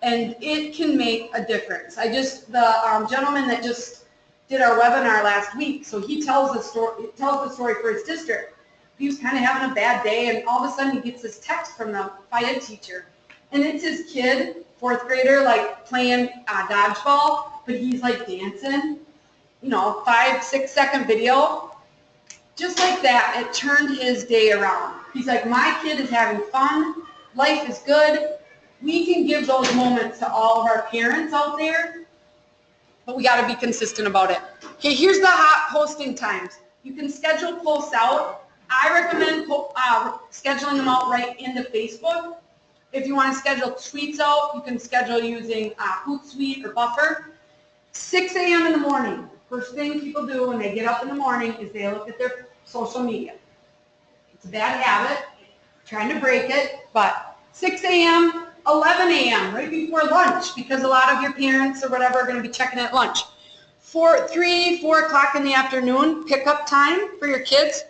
And it can make a difference. The gentleman that just did our webinar last week, so he tells the story for his district. He was kind of having a bad day, and all of a sudden he gets this text from the ed teacher. And it's his kid, 4th grader, like playing dodgeball, but he's like dancing, 5-6 second video. Just like that, it turned his day around. He's like, my kid is having fun, life is good. We can give those moments to all of our parents out there, but we got to be consistent about it. Okay, here's the hot posting times. You can schedule posts out. I recommend scheduling them out right into Facebook. If you want to schedule tweets out, you can schedule using Hootsuite or Buffer. 6 a.m. in the morning. First thing people do when they get up in the morning is they look at their social media. It's a bad habit. I'm trying to break it, but 6 a.m., 11 a.m., right before lunch, because a lot of your parents or whatever are going to be checking at lunch. 4 o'clock in the afternoon, pickup time for your kids.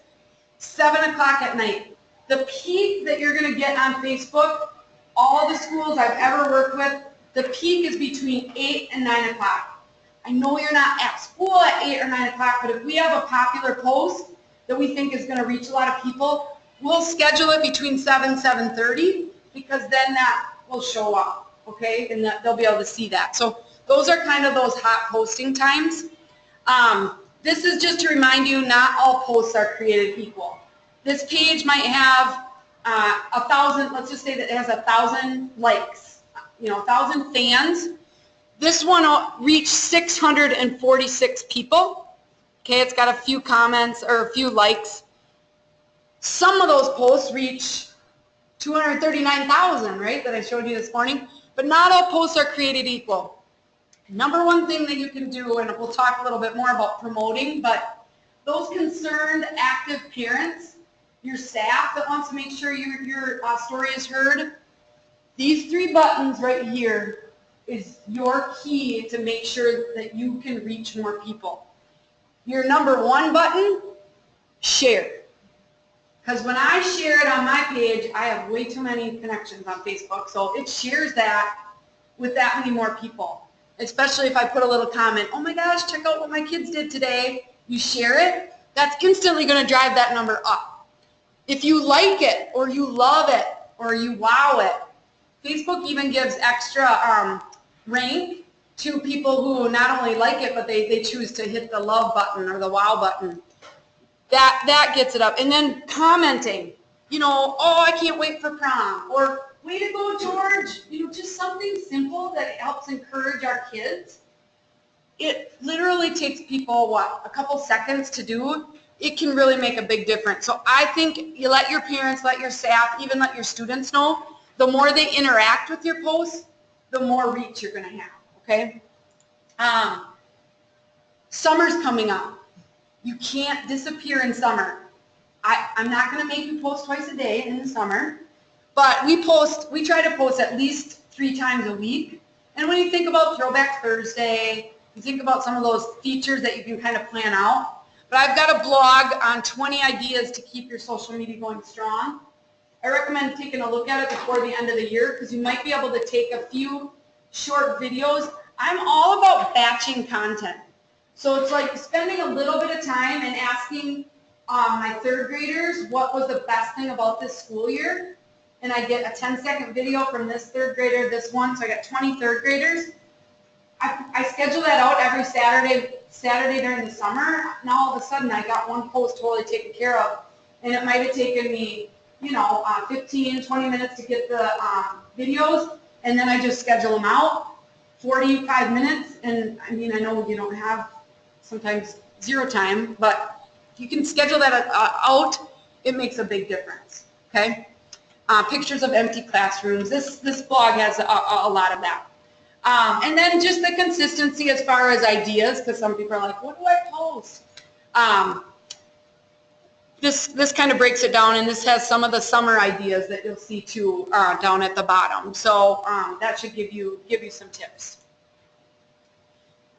7 o'clock at night. The peak that you're going to get on Facebook, all the schools I've ever worked with, the peak is between 8 and 9 o'clock. I know you're not at school at 8 or 9 o'clock, but if we have a popular post that we think is going to reach a lot of people, we'll schedule it between 7 and 7:30, because then that will show up, okay? And they'll be able to see that. So those are kind of those hot posting times. This is just to remind you, not all posts are created equal. This page might have 1,000, let's just say that it has 1,000 likes, 1,000 fans. This one reached 646 people. Okay, it's got a few comments or a few likes. Some of those posts reach 239,000, right, that I showed you this morning. But not all posts are created equal. Number one thing that you can do, and we'll talk a little bit more about promoting, but those concerned, active parents, your staff that wants to make sure your story is heard, these 3 buttons right here is your key to make sure that you can reach more people. Your number 1 button, share. Because when I share it on my page, I have way too many connections on Facebook, so it shares that with that many more people. Especially if I put a little comment, oh my gosh, check out what my kids did today. You share it, that's instantly going to drive that number up. If you like it, or you love it, or you wow it, Facebook even gives extra rank to people who not only like it, but they choose to hit the love button or the wow button. That gets it up. And then commenting, oh, I can't wait for prom, or way to go, George. Just something simple that helps encourage our kids. It literally takes people, a couple seconds to do. It can really make a big difference. So I think you let your parents, let your staff, even let your students know, the more they interact with your posts, the more reach you're going to have, okay? Summer's coming up. You can't disappear in summer. I'm not going to make you post twice a day in the summer, but we try to post at least 3 times a week. And when you think about Throwback Thursday, you think about some of those features that you can kind of plan out. But I've got a blog on 20 ideas to keep your social media going strong. I recommend taking a look at it before the end of the year, because you might be able to take a few short videos. I'm all about batching content. So it's like spending a little bit of time and asking my 3rd graders what was the best thing about this school year. And I get a 10-second video from this 3rd grader, this one, so I got 20 3rd graders. I schedule that out every Saturday during the summer. Now all of a sudden I got one post totally taken care of. And it might have taken me, 15, 20 minutes to get the videos, and then I just schedule them out, 45 minutes, and I know you don't have sometimes 0 time, but if you can schedule that out, it makes a big difference, okay? Pictures of empty classrooms. This blog has a lot of that. And then just the consistency as far as ideas, because some people are like, what do I post? this kind of breaks it down, and this has some of the summer ideas that you'll see too down at the bottom. So that should give you some tips.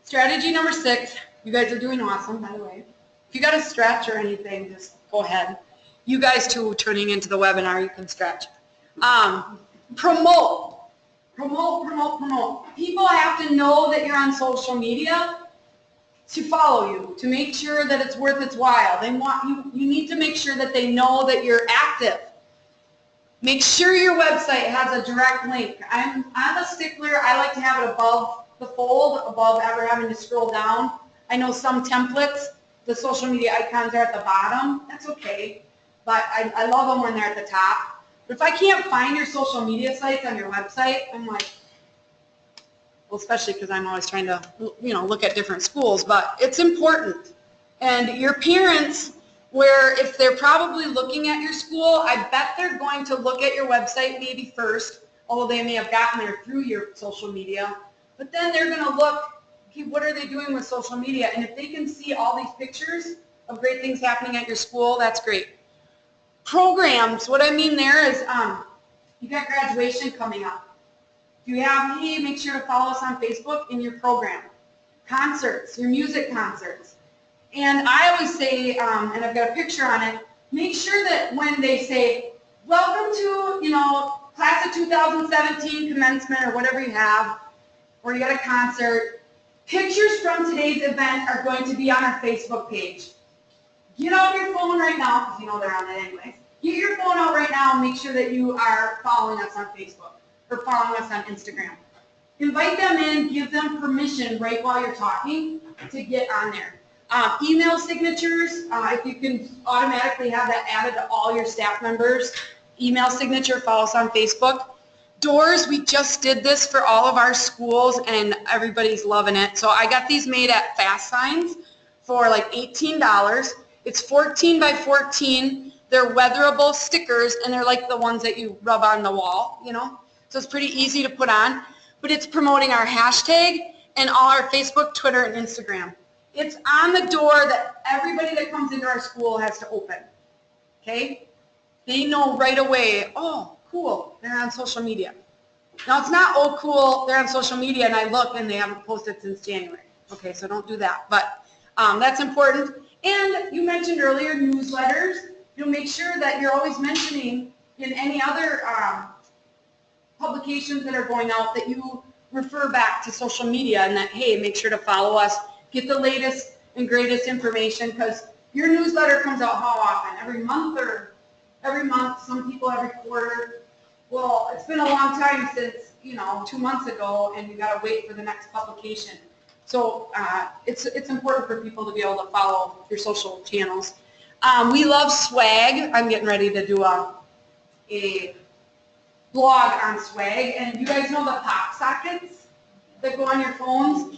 Strategy number 6. You guys are doing awesome, by the way. If you got to stretch or anything, just go ahead. You guys too, turning into the webinar, you can stretch. Promote. People have to know that you're on social media to follow you, to make sure that it's worth its while. They want you need to make sure that they know that you're active. Make sure your website has a direct link. I'm a stickler. I like to have it above the fold, above ever having to scroll down. I know some templates, the social media icons are at the bottom. That's okay, but I love them when they're at the top. But if I can't find your social media sites on your website, I'm like, well, especially because I'm always trying to, look at different schools, but it's important. And your parents, where if they're probably looking at your school, I bet they're going to look at your website maybe first, although they may have gotten there through your social media, but then they're going to look, okay, what are they doing with social media? And if they can see all these pictures of great things happening at your school, that's great. Programs, what I mean there is you got graduation coming up. If you have, hey, make sure to follow us on Facebook in your program. Concerts, your music concerts. And I always say, and I've got a picture on it, make sure that when they say, welcome to, class of 2017 commencement or whatever you have, or you got a concert, pictures from today's event are going to be on our Facebook page. Get out your phone right now, because you know they're on it anyway. Get your phone out right now and make sure that you are following us on Facebook or following us on Instagram. Invite them in, give them permission right while you're talking to get on there. Email signatures, if you can automatically have that added to all your staff members. Email signature, follow us on Facebook. Doors, we just did this for all of our schools and everybody's loving it. So I got these made at Fast Signs for like $18. It's 14 by 14. They're weatherable stickers and they're like the ones that you rub on the wall, So it's pretty easy to put on. But it's promoting our hashtag and all our Facebook, Twitter, and Instagram. It's on the door that everybody that comes into our school has to open, okay? They know right away, oh, cool, they're on social media. Now, it's not, oh, cool, they're on social media, and I look, and they haven't posted since January. Okay, so don't do that, but that's important. And you mentioned earlier newsletters. Make sure that you're always mentioning in any other publications that are going out that you refer back to social media and that, hey, make sure to follow us. Get the latest and greatest information because your newsletter comes out how often? Every month or every month? Some people every quarter. Well, it's been a long time since, 2 months ago and you got to wait for the next publication. So it's important for people to be able to follow your social channels. We love swag. I'm getting ready to do a blog on swag. And you guys know the pop sockets that go on your phones?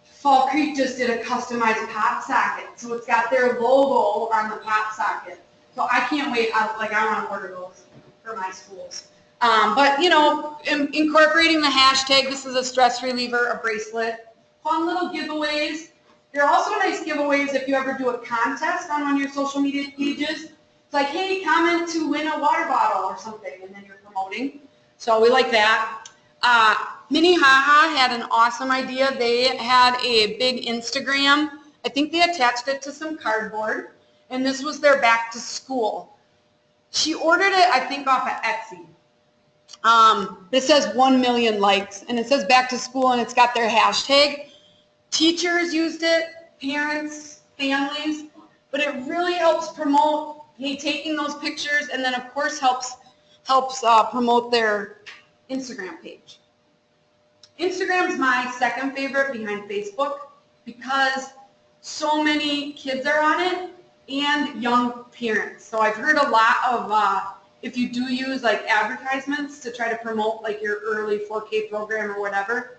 Fall Creek just did a customized pop socket. So it's got their logo on the pop socket. So I can't wait. I want to order those for my schools. But, incorporating the hashtag, this is a stress reliever, a bracelet. Fun little giveaways. There are also nice giveaways if you ever do a contest on one of your social media pages. It's like, hey, comment to win a water bottle or something, and then you're promoting. So we like that. Minnehaha had an awesome idea. They had a big Instagram. I think they attached it to some cardboard, and this was their back to school. She ordered it, I think, off of Etsy. It says 1 million likes, and it says back to school, and it's got their hashtag. Teachers used it, parents, families, but it really helps promote, hey, taking those pictures, and then of course helps promote their Instagram page. Instagram's my second favorite behind Facebook because so many kids are on it and young parents. So I've heard a lot of, if you do use like advertisements to try to promote like your early 4K program or whatever,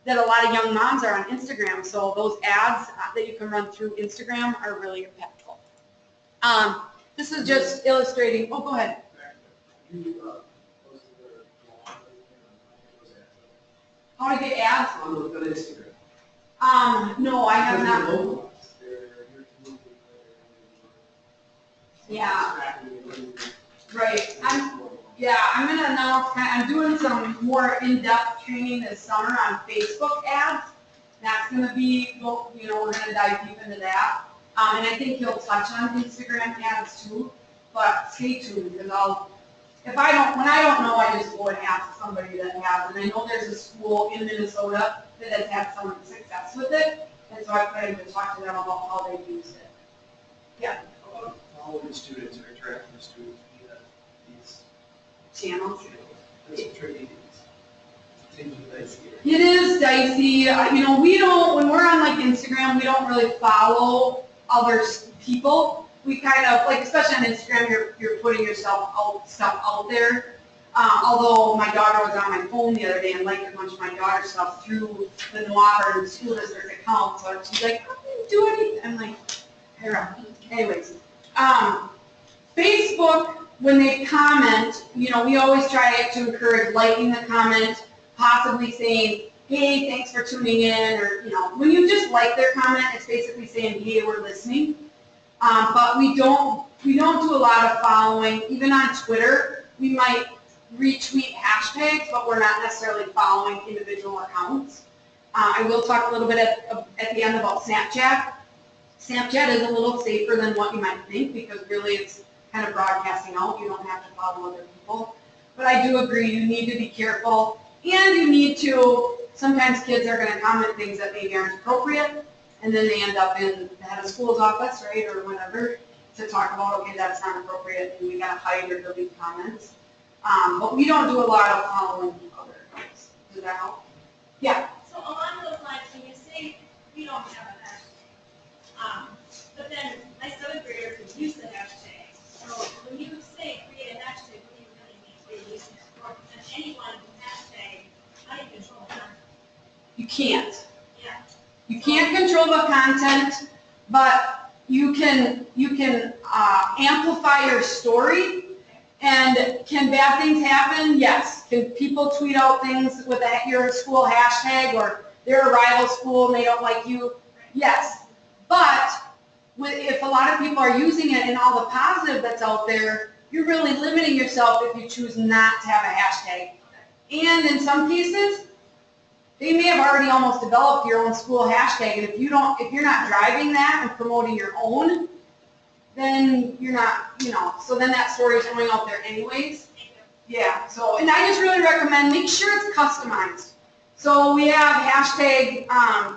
that a lot of young moms are on Instagram. So those ads that you can run through Instagram are really impactful. This is just illustrating, oh, go ahead. How to get ads? On Instagram. No, I have not. Yeah. Tracking it, when Right. you're- I'm gonna now, I'm doing some more in-depth training this summer on Facebook ads. That's gonna be, we're gonna dive deep into that. And I think he'll touch on Instagram ads too, but stay tuned, because when I don't know, I just go and ask somebody that has, and I know there's a school in Minnesota that has had some success with it, and so I plan to talk to them about how they used it. Yeah, How will the students or interacting with students via these channels. channels? It's tricky. Seems dicey. It is dicey. We don't, when we're on like Instagram, we don't really follow other people. We kind of, like, especially on Instagram, you're putting yourself stuff out there. Although my daughter was on my phone the other day and liked a bunch of my daughter's stuff through the New Auburn School District account. So she's like, I didn't do anything. I'm like, hey, anyways. Facebook, when they comment, we always try to encourage liking the comment, possibly saying, hey, thanks for tuning in, or, when you just like their comment, it's basically saying, hey, we're listening. But we don't do a lot of following. Even on Twitter, we might retweet hashtags, but we're not necessarily following individual accounts. I will talk a little bit at the end about Snapchat. Snapchat is a little safer than what you might think, because really it's kind of broadcasting out. You don't have to follow other people. But I do agree, you need to be careful, and you need to, sometimes kids are going to comment things that maybe aren't appropriate, and then they end up in the head of school's office, right, or whatever, to talk about, okay, that's not appropriate, and we got to hide or delete comments. But we don't do a lot of following other accounts. Does that help? Yeah. So along those lines, when you say we don't have a hashtag, but then my seventh graders would use the hashtag. So when you say create a hashtag, what do you really mean? What are you using it for? And anyone can hashtag, how do you control that? You can't. Yeah. You can't control the content, but you can amplify your story. And can bad things happen? Yes. Can people tweet out things with your school hashtag, or they're a rival school and they don't like you? Yes. But if a lot of people are using it and all the positive that's out there, you're really limiting yourself if you choose not to have a hashtag. And in some cases, they may have already almost developed your own school hashtag, and if you're not driving that and promoting your own, then you're not, so then that story is going out there anyways. Yeah, and I just really recommend, make sure it's customized. So we have hashtag,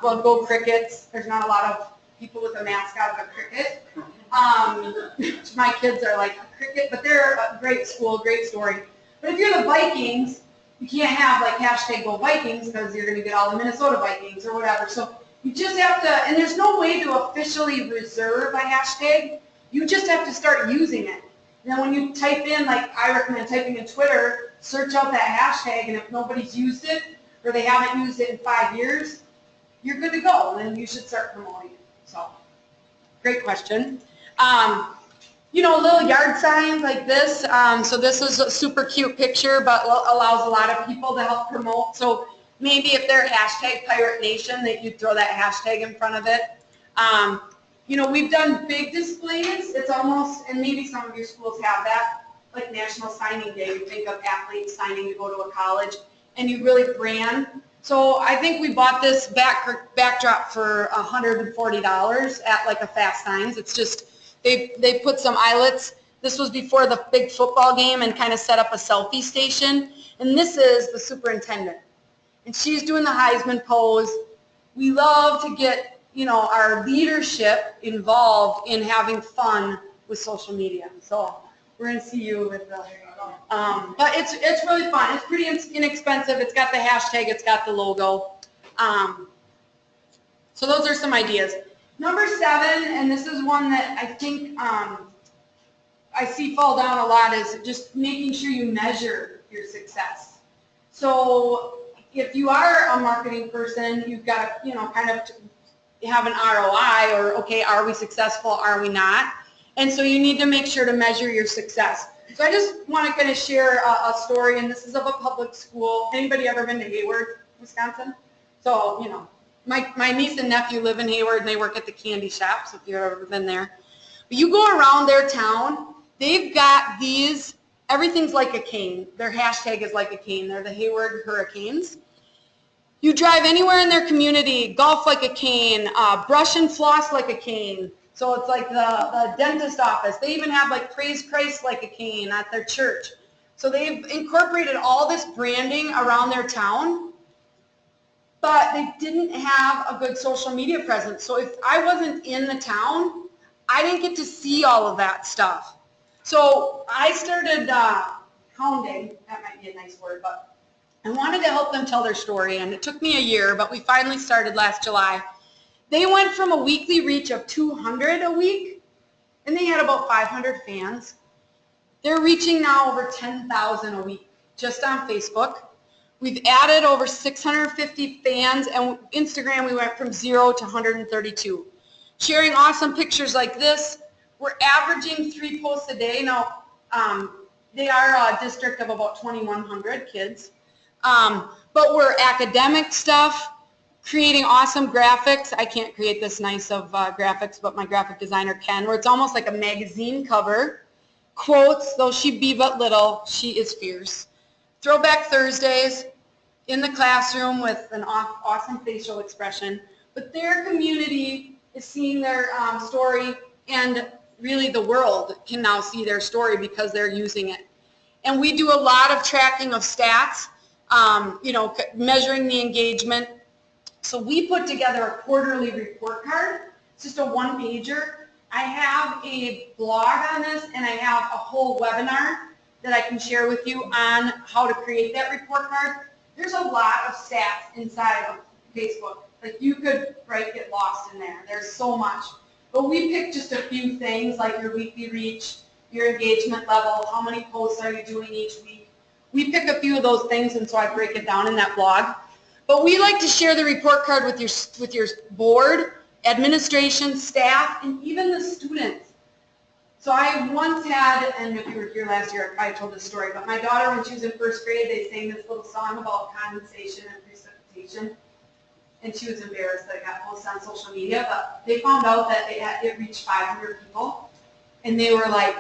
go Crickets. There's not a lot of people with a mascot of a cricket. My kids are like a cricket, but they're a great school, great story. But if you're the Vikings, you can't have like hashtag go Vikings, because you're going to get all the Minnesota Vikings or whatever. So you just have to, and there's no way to officially reserve a hashtag. You just have to start using it. And then when you type in, like I recommend typing in Twitter, search out that hashtag, and if nobody's used it, or they haven't used it in 5 years, you're good to go, and then you should start promoting it. So, great question. Little yard signs like this. So this is a super cute picture, but allows a lot of people to help promote. So maybe if they're hashtag Pirate Nation, that you throw that hashtag in front of it. We've done big displays. It's almost, and maybe some of your schools have that, like National Signing Day. You think of athletes signing to go to a college, and you really brand. So I think we bought this backdrop for $140 at like a Fast Signs. It's just, they put some eyelets. This was before the big football game, and kind of set up a selfie station. And this is the superintendent. And she's doing the Heisman pose. We love to get our leadership involved in having fun with social media. So we're going to see you with the, but it's really fun. It's pretty inexpensive. It's got the hashtag. It's got the logo. So those are some ideas. Number 7, and this is one that I think I see fall down a lot, is just making sure you measure your success. So if you are a marketing person, you've got to, kind of have an ROI, or, okay, are we successful, are we not? And so you need to make sure to measure your success. So I just want to kind of share a story, and this is of a public school. Anybody ever been to Hayward, Wisconsin? So, my niece and nephew live in Hayward, and they work at the candy shop, so if you've ever been there. But you go around their town, they've got these, everything's like a cane. Their hashtag is like a cane. They're the Hayward Hurricanes. You drive anywhere in their community, golf like a cane, brush and floss like a cane. So it's like the dentist office. They even have like praise Christ like a cane at their church. So they've incorporated all this branding around their town, but they didn't have a good social media presence. So if I wasn't in the town, I didn't get to see all of that stuff. So I started hounding, that might be a nice word, but I wanted to help them tell their story, and it took me a year, but we finally started last July. They went from a weekly reach of 200 a week, and they had about 500 fans. They're reaching now over 10,000 a week just on Facebook. We've added over 650 fans, and Instagram we went from 0 to 132. Sharing awesome pictures like this. We're averaging 3 posts a day. Now, they are a district of about 2,100 kids. But we're academic stuff, creating awesome graphics. I can't create this nice of graphics, but my graphic designer can, where it's almost like a magazine cover. Quotes, though she be but little, she is fierce. Throwback Thursdays in the classroom with an awesome facial expression. But their community is seeing their story, and really the world can now see their story because they're using it. And we do a lot of tracking of stats, measuring the engagement. So we put together a quarterly report card. It's just a one-pager. I have a blog on this, and I have a whole webinar that I can share with you on how to create that report card. There's a lot of stats inside of Facebook. Like you could get lost in there. There's so much. But we picked just a few things like your weekly reach, your engagement level, how many posts are you doing each week. We pick a few of those things, and so I break it down in that blog. But we like to share the report card with your board, administration, staff, and even the students. So I once had, and if you were here last year, I told this story, but my daughter, when she was in first grade, they sang this little song about condensation and precipitation. And she was embarrassed that it got posted on social media, but they found out that it reached 500 people. And they were like,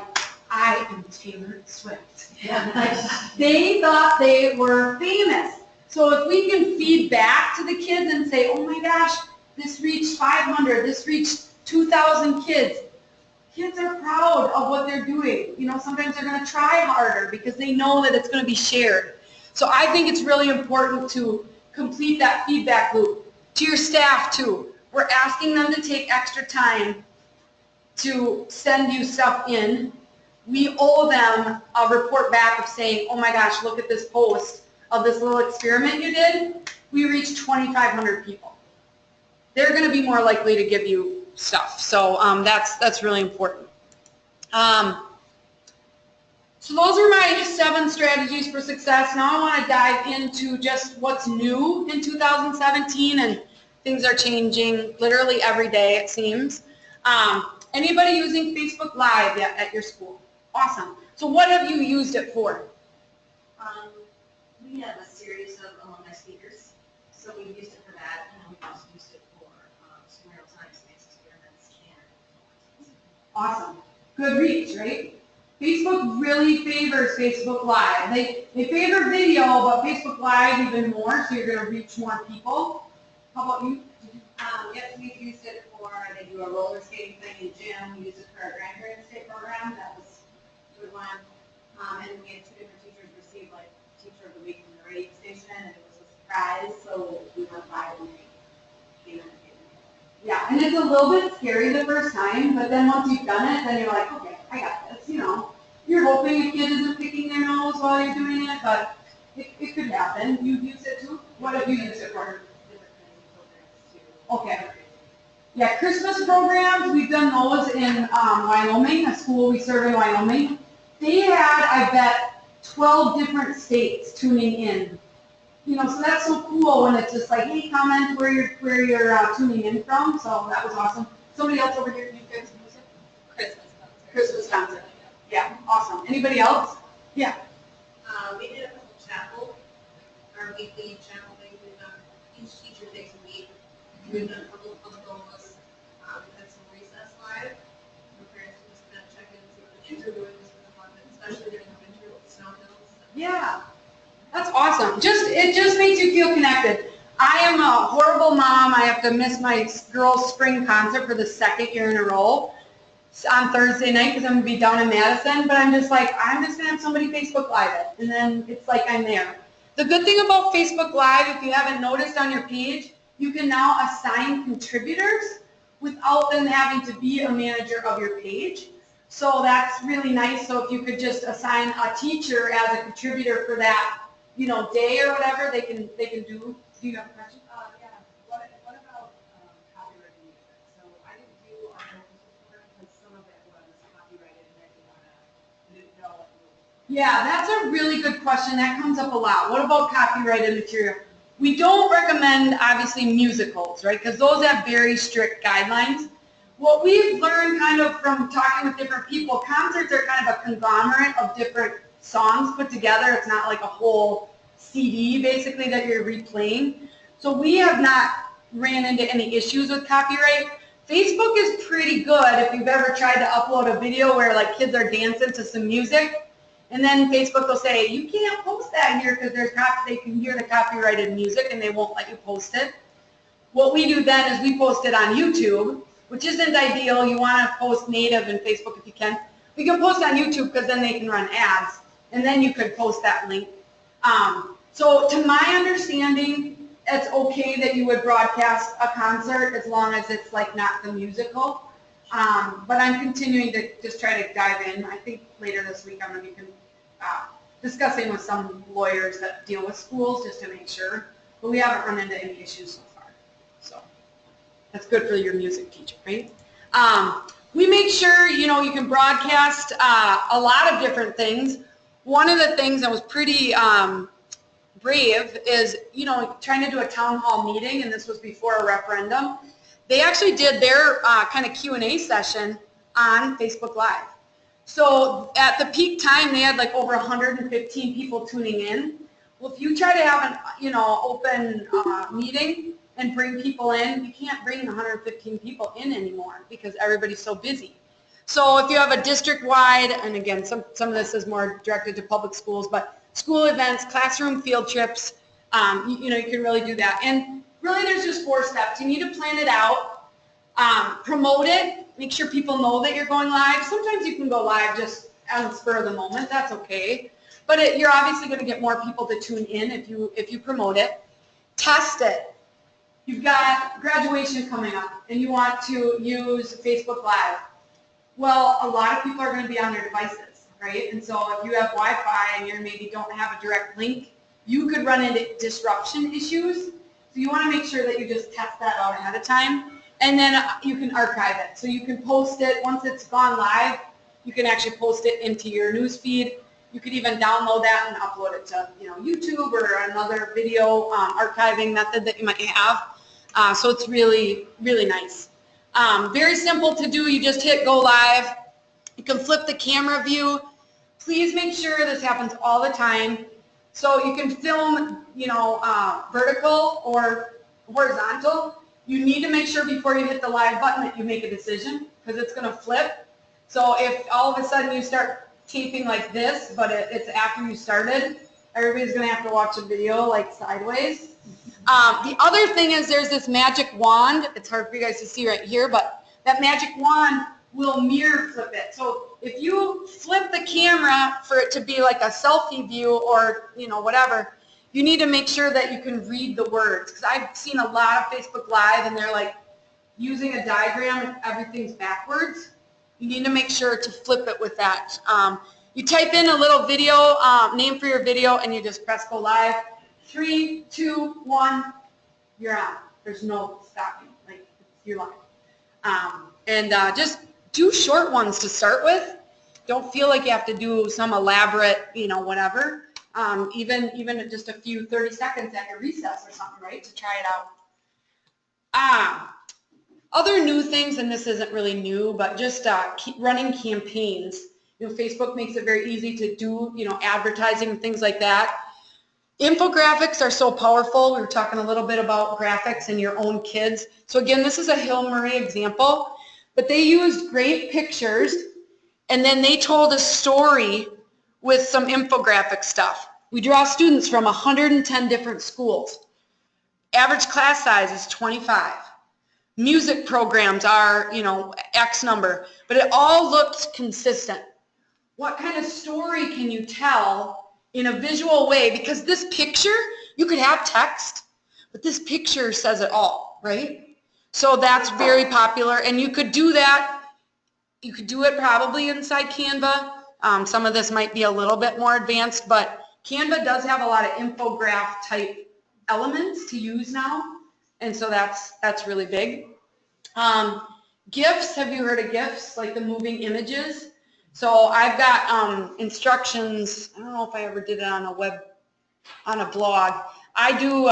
I am Taylor Swift. Like, they thought they were famous. So if we can feed back to the kids and say, oh my gosh, this reached 500, this reached 2,000 kids. Kids are proud of what they're doing. Sometimes they're going to try harder because they know that it's going to be shared. So I think it's really important to complete that feedback loop. To your staff too. We're asking them to take extra time to send you stuff in. We owe them a report back of saying, oh my gosh, look at this post of this little experiment you did. We reached 2,500 people. They're going to be more likely to give you stuff. So that's really important. So those are my 7 strategies for success. Now I want to dive into just what's new in 2017, and things are changing literally every day, it seems. Anybody using Facebook Live yet at your school? Awesome. So what have you used it for? We have a series of alumni speakers, so we've used it for that, and we've also used it for some real-time space experiments and. Awesome. Good reach, right? Facebook really favors Facebook Live. They favor video, but Facebook Live even more, so you're going to reach more people. How about you? Yes, we've used it for, they do a roller skating thing in gym. We used it for our grandparents' day program. That was a good one. And we had 2 different teachers receive like Teacher of the Week from the radio station, and it was a surprise, so we went by when they came in and gave it. Yeah, and it's a little bit scary the first time, but then once you've done it, then you're like, okay, I got this, You're hoping a kid isn't picking their nose while you're doing it, but it could happen. You've used it too? What have you used it for? Okay. Yeah, Christmas programs, we've done those in Wyoming, a school we serve in Wyoming. They had, I bet, 12 different states tuning in. So that's so cool when it's just like, hey, comment where you're tuning in from. So that was awesome. Somebody else over here, you guys use it? Christmas concert. Yeah, awesome. Anybody else? Yeah. We did a couple chapel, our weekly chapel things. We've done, each teacher takes a week. We've done a couple of public goals. We've had some recess live. Where parents can kids are doing this for the fun, especially during the winter with snow hills. Yeah, that's awesome. It just makes you feel connected. I am a horrible mom. I have to miss my girls' spring concert for the second year in a row on Thursday night because I'm going to be down in Madison, but I'm just like, I'm just going to have somebody Facebook Live it, and then it's like I'm there. The good thing about Facebook Live, if you haven't noticed on your page, you can now assign contributors without them having to be a manager of your page. So that's really nice. So if you could just assign a teacher as a contributor for that, day or whatever, they can do. Do you have a question? Yeah, what about copyrighted music? So I didn't do our vocals before because some of it was copyrighted and I didn't know. Yeah, that's a really good question. That comes up a lot. What about copyrighted material? We don't recommend, obviously, musicals, right? Because those have very strict guidelines. What we've learned kind of from talking with different people, concerts are kind of a conglomerate of different songs put together. It's not like a whole CD, basically, that you're replaying. So we have not ran into any issues with copyright. Facebook is pretty good if you've ever tried to upload a video where like kids are dancing to some music. And then Facebook will say, you can't post that here because they can hear the copyrighted music and they won't let you post it. What we do then is we post it on YouTube, which isn't ideal. You want to post native in Facebook if you can. We can post on YouTube because then they can run ads. And then you could post that link. So to my understanding, it's okay that you would broadcast a concert as long as it's like not the musical. But I'm continuing to just try to dive in. I think later this week I'm going to be discussing with some lawyers that deal with schools just to make sure. But we haven't run into any issues so far. So that's good for your music teacher, right? We make sure, you can broadcast a lot of different things. One of the things that was pretty brave is, trying to do a town hall meeting, and this was before a referendum. They actually did their kind of Q&A session on Facebook Live. So at the peak time, they had like over 115 people tuning in. Well, if you try to have an, open meeting and bring people in, you can't bring 115 people in anymore because everybody's so busy. So if you have a district-wide, and again, some of this is more directed to public schools, but school events, classroom field trips, you can really do that. And really there's just 4 steps. You need to plan it out, promote it, make sure people know that you're going live. Sometimes you can go live just on the spur of the moment, that's okay. But you're obviously going to get more people to tune in if you promote it. Test it. You've got graduation coming up and you want to use Facebook Live. Well, a lot of people are going to be on their devices, right? And so if you have Wi-Fi and you maybe don't have a direct link, you could run into disruption issues. So you want to make sure that you just test that out ahead of time. And then you can archive it. So you can post it once it's gone live. You can actually post it into your news feed. You could even download that and upload it to YouTube or another video archiving method that you might have. So it's really, really nice. Very simple to do. You just hit go live. You can flip the camera view. Please make sure this happens all the time. So you can film, vertical or horizontal. You need to make sure before you hit the live button that you make a decision because it's going to flip. So if all of a sudden you start taping like this, but it's after you started, everybody's going to have to watch a video like sideways. The other thing is there's this magic wand. It's hard for you guys to see right here, but that magic wand will mirror flip it. So if you flip the camera for it to be like a selfie view or, whatever, you need to make sure that you can read the words. Because I've seen a lot of Facebook Live and they're like using a diagram and everything's backwards. You need to make sure to flip it with that. You type in a little video, name for your video, and you just press go live. 3, 2, 1, you're on. There's no stopping. Like, you're live. Just do short ones to start with. Don't feel like you have to do some elaborate, whatever. Even just a few 30 seconds at your recess or something, right, to try it out. Other new things, and this isn't really new, but just keep running campaigns. Facebook makes it very easy to do, advertising and things like that. Infographics are so powerful. We were talking a little bit about graphics and your own kids. So again, this is a Hill Murray example, but they used great pictures And then they told a story with some infographic stuff. We draw students from 110 different schools. Average class size is 25. Music programs are, X number, but it all looked consistent. What kind of story can you tell in a visual way? Because this picture, you could have text, but this picture says it all, right? So that's very popular, and you could do that. You could do it probably inside Canva. Some of this might be a little bit more advanced, but Canva does have a lot of infograph type elements to use now, and so that's really big. GIFs, have you heard of GIFs, like the moving images? So I've got instructions. I don't know if I ever did it on a blog. I do,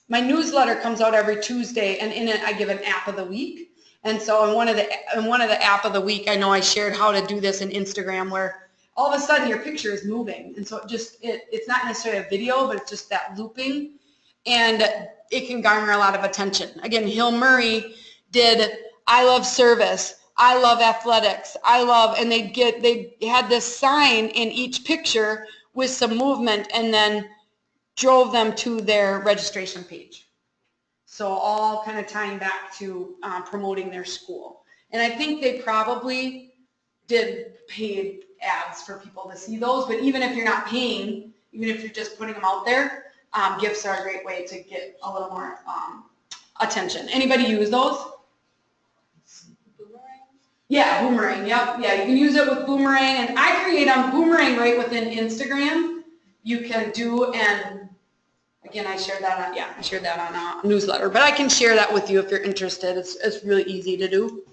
my newsletter comes out every Tuesday, and in it I give an app of the week. And so in one of the app of the week, I know I shared how to do this in Instagram, where all of a sudden your picture is moving. And so it's not necessarily a video, but it's just that looping, and it can garner a lot of attention. Again, Hill Murray did I love service, I love athletics, and they had this sign in each picture with some movement, and then drove them to their registration page. So all kind of tying back to promoting their school. And I think they probably did paid ads for people to see those, but even if you're not paying, even if you're just putting them out there, GIFs are a great way to get a little more attention. Anybody use those? Yeah, Boomerang, yep. Yeah, you can use it with Boomerang, and I create on Boomerang right within Instagram. You can do, and again, I shared that on a newsletter, but I can share that with you if you're interested. It's really easy to do.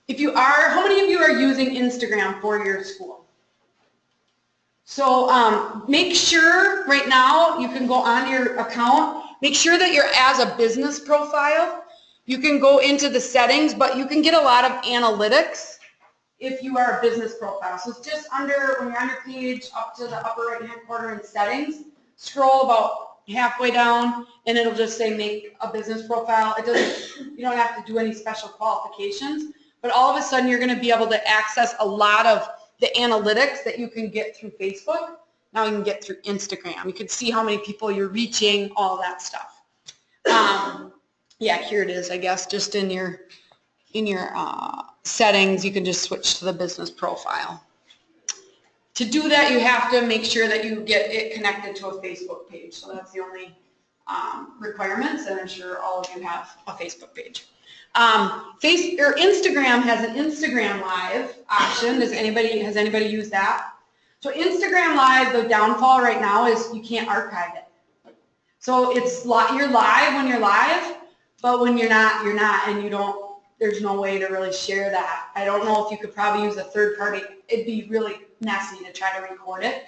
If you are, how many of you are using Instagram for your school? So make sure right now you can go on your account, make sure that you're as a business profile. You can go into the settings, but you can get a lot of analytics if you are a business profile. So it's just when you're on your page, up to the upper right-hand corner in settings, scroll about halfway down, and it'll just say make a business profile. You don't have to do any special qualifications, but all of a sudden you're going to be able to access a lot of the analytics that you can get through Facebook. Now you can get through Instagram. You can see how many people you're reaching, all that stuff. Yeah, here it is, I guess, just in your settings, you can just switch to the business profile. To do that, you have to make sure that you get it connected to a Facebook page. So that's the only requirements, and I'm sure all of you have a Facebook page. Instagram has an Instagram Live option. Has anybody used that? So Instagram Live, the downfall right now is you can't archive it. So you're live when you're live, but when you're not, and there's no way to really share that. I don't know if you could probably use a third party. It'd be really messy to try to record it.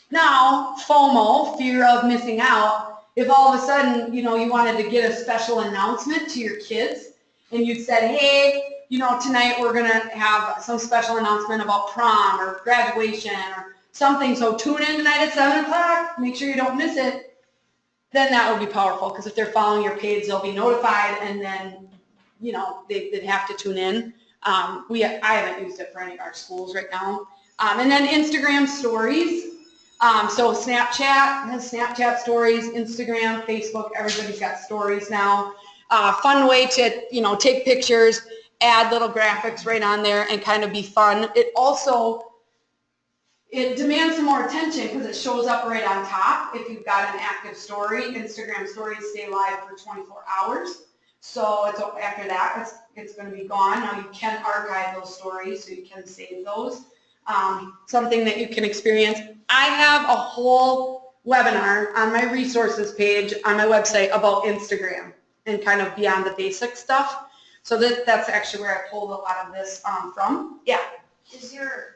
Now, FOMO, fear of missing out, if all of a sudden, you wanted to get a special announcement to your kids, and you said, hey, tonight we're going to have some special announcement about prom or graduation or something, so tune in tonight at 7 o'clock, make sure you don't miss it, then that would be powerful, because if they're following your page, they'll be notified, and then, they'd have to tune in. I haven't used it for any of our schools right now. And then Instagram stories. So Snapchat has Snapchat stories, Instagram, Facebook, everybody's got stories now. Fun way to, take pictures, add little graphics right on there and kind of be fun. It demands some more attention because it shows up right on top. If you've got an active story, Instagram stories stay live for 24 hours. So after that, it's going to be gone. Now you can archive those stories, so you can save those. Something that you can experience. I have a whole webinar on my resources page on my website about Instagram and kind of beyond the basic stuff. So that's actually where I pulled a lot of this from. Yeah. Is your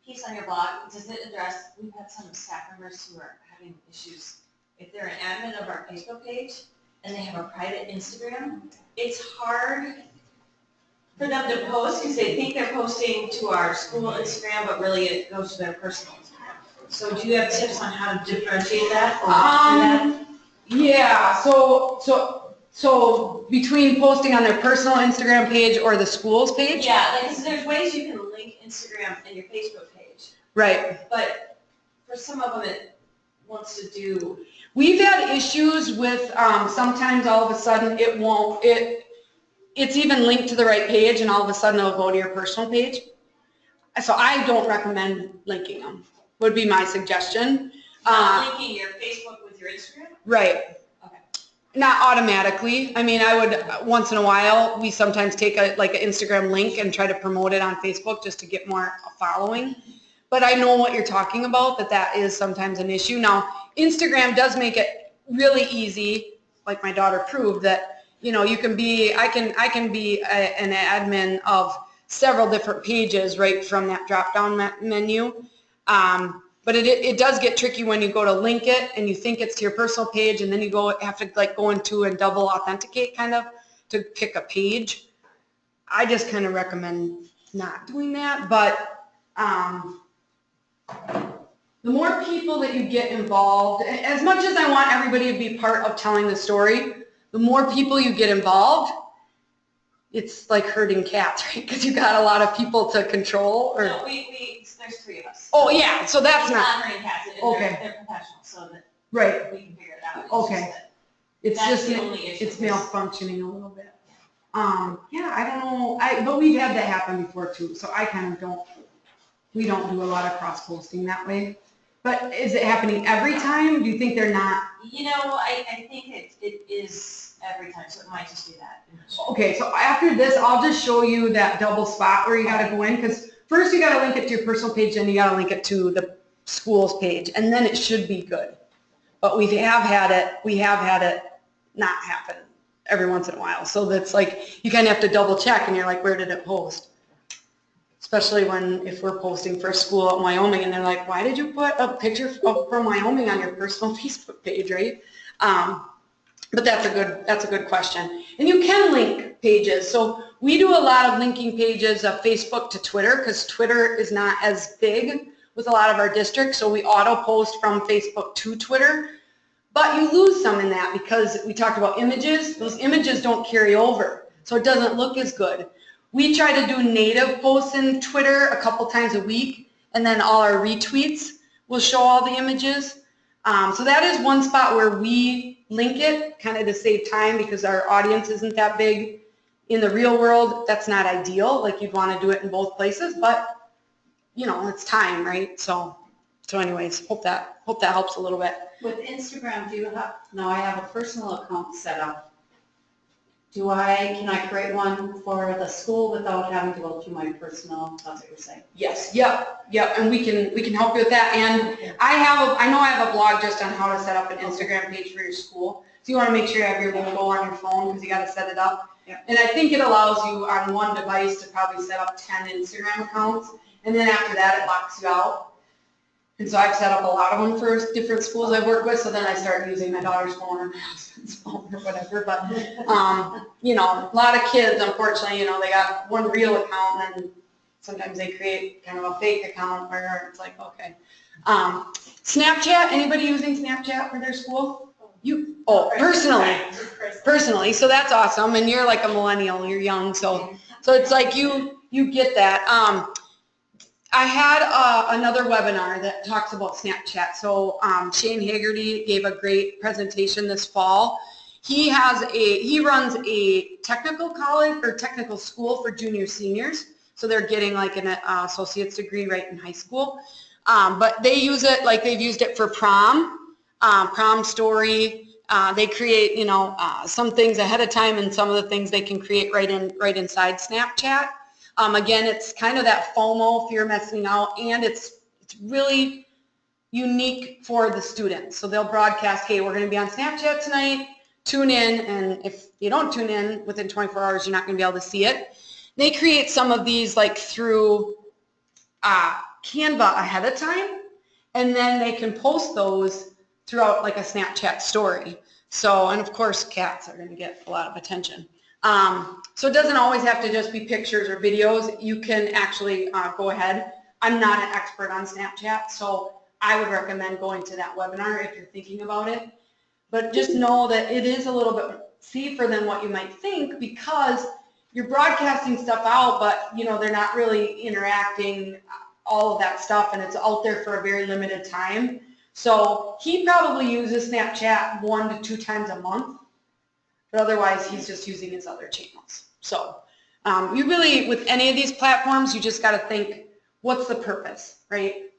piece on your blog, does it address, we've had some staff members who are having issues, if they're an admin of our Facebook page and they have a private Instagram, it's hard for them to post because they think they're posting to our school Instagram, but really it goes to their personal Instagram. So do you have tips on how to differentiate that or do that? Yeah, so So between posting on their personal Instagram page or the school's page? Yeah, like, 'cause there's ways you can link Instagram and your Facebook page, Right. but for some of them it wants to do. We've had issues with, sometimes all of a sudden it won't, it's even linked to the right page and all of a sudden it'll go to your personal page. So I don't recommend linking them, would be my suggestion. Not linking your Facebook with your Instagram? Right. Okay. Not automatically. I mean, I would, once in a while, we sometimes take like an Instagram link and try to promote it on Facebook just to get more following. But I know what you're talking about, that is sometimes an issue. Now, Instagram does make it really easy, like my daughter proved, that, you know, you can be, I can be an admin of several different pages right from that drop-down menu. But it does get tricky when you go to link it and you think it's to your personal page and then you have to like go into and double authenticate kind of to pick a page. I just kind of recommend not doing that, but the more people that you get involved, as much as I want everybody to be part of telling the story, the more people you get involved, it's like herding cats, right? Because you got a lot of people to control. Or No, there's 3 of us. oh yeah, so that's It's not herding cats. okay. They're professionals, so that right. we can figure it out. Okay. It's That's just the only issue. it's malfunctioning a little bit. Yeah, I don't know. But we've had that happen before too. So I kind of don't. We don't do a lot of cross posting that way. But is it happening every time? Do you think they're not? You know, I think it is every time, so it might just be that. Okay, so after this, I'll just show you that double spot where you got to go in, because first you got to link it to your personal page, then you got to link it to the school's page, and then it should be good. But we have had it not happen every once in a while. So that's like, you kind of have to double check, and you're like, where did it post? Especially if we're posting for a school out in Wyoming and they're like, why did you put a picture from Wyoming on your personal Facebook page, right? But that's a good question. And you can link pages. So we do a lot of linking pages of Facebook to Twitter, because Twitter is not as big with a lot of our districts. So we auto post from Facebook to Twitter. But you lose some in that because we talked about images. Those images don't carry over, so it doesn't look as good. We try to do native posts in Twitter a couple times a week, and then all our retweets will show all the images. So that is one spot where we link it, kind of to save time, because our audience isn't that big. In the real world, that's not ideal. Like, you'd want to do it in both places, but you know, it's time, right? So anyways, hope that helps a little bit. With Instagram, now I have a personal account set up. Can I create one for the school without having to go through my personal, that's what you're saying? Yes, yep, and we can help you with that. And I know I have a blog just on how to set up an Instagram page for your school. So you want to make sure you have your logo on your phone, because you got to set it up. Yep. And I think it allows you on one device to probably set up 10 Instagram accounts, and then after that it locks you out. And so I've set up a lot of them for different schools I've worked with, so then I started using my daughter's phone or my husband's phone or whatever. But, you know, a lot of kids, unfortunately, you know, they got one real account, and then sometimes they create kind of a fake account where it's like, okay. Snapchat, anybody using Snapchat for their school? Personally, so that's awesome. And you're like a millennial, you're young, so it's like you get that. I had another webinar that talks about Snapchat. So Shane Haggerty gave a great presentation this fall. He runs a technical college or technical school for junior seniors. So they're getting like an associate's degree right in high school. But they use it like they've used it for prom story. They create, you know, some things ahead of time, and some of the things they can create right inside Snapchat. Again, it's kind of that FOMO, fear of missing out, and it's really unique for the students. So they'll broadcast, hey, we're going to be on Snapchat tonight, tune in, and if you don't tune in within 24 hours, you're not going to be able to see it. They create some of these like through Canva ahead of time, and then they can post those throughout like a Snapchat story. So, and of course, cats are going to get a lot of attention. So it doesn't always have to just be pictures or videos. You can actually go ahead. I'm not an expert on Snapchat, so I would recommend going to that webinar if you're thinking about it. But just know that it is a little bit safer than what you might think, because you're broadcasting stuff out, but they're not really interacting, all of that stuff, and it's out there for a very limited time. So he probably uses Snapchat 1 to 2 times a month, but otherwise he's just using his other channels. So you really, with any of these platforms, you just got to think, what's the purpose, right?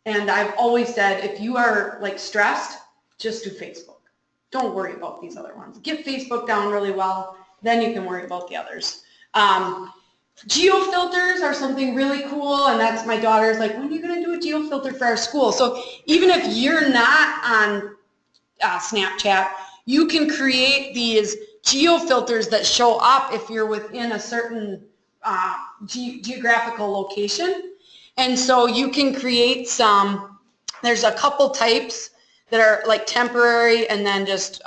And I've always said, if you are like stressed, just do Facebook. Don't worry about these other ones. Get Facebook down really well, then you can worry about the others. Geo filters are something really cool, and that's my daughter's like, when are you going to do a geo filter for our school? So even if you're not on Snapchat, you can create these geo filters that show up if you're within a certain geographical location. And so you can create there's a couple types that are like temporary, and then just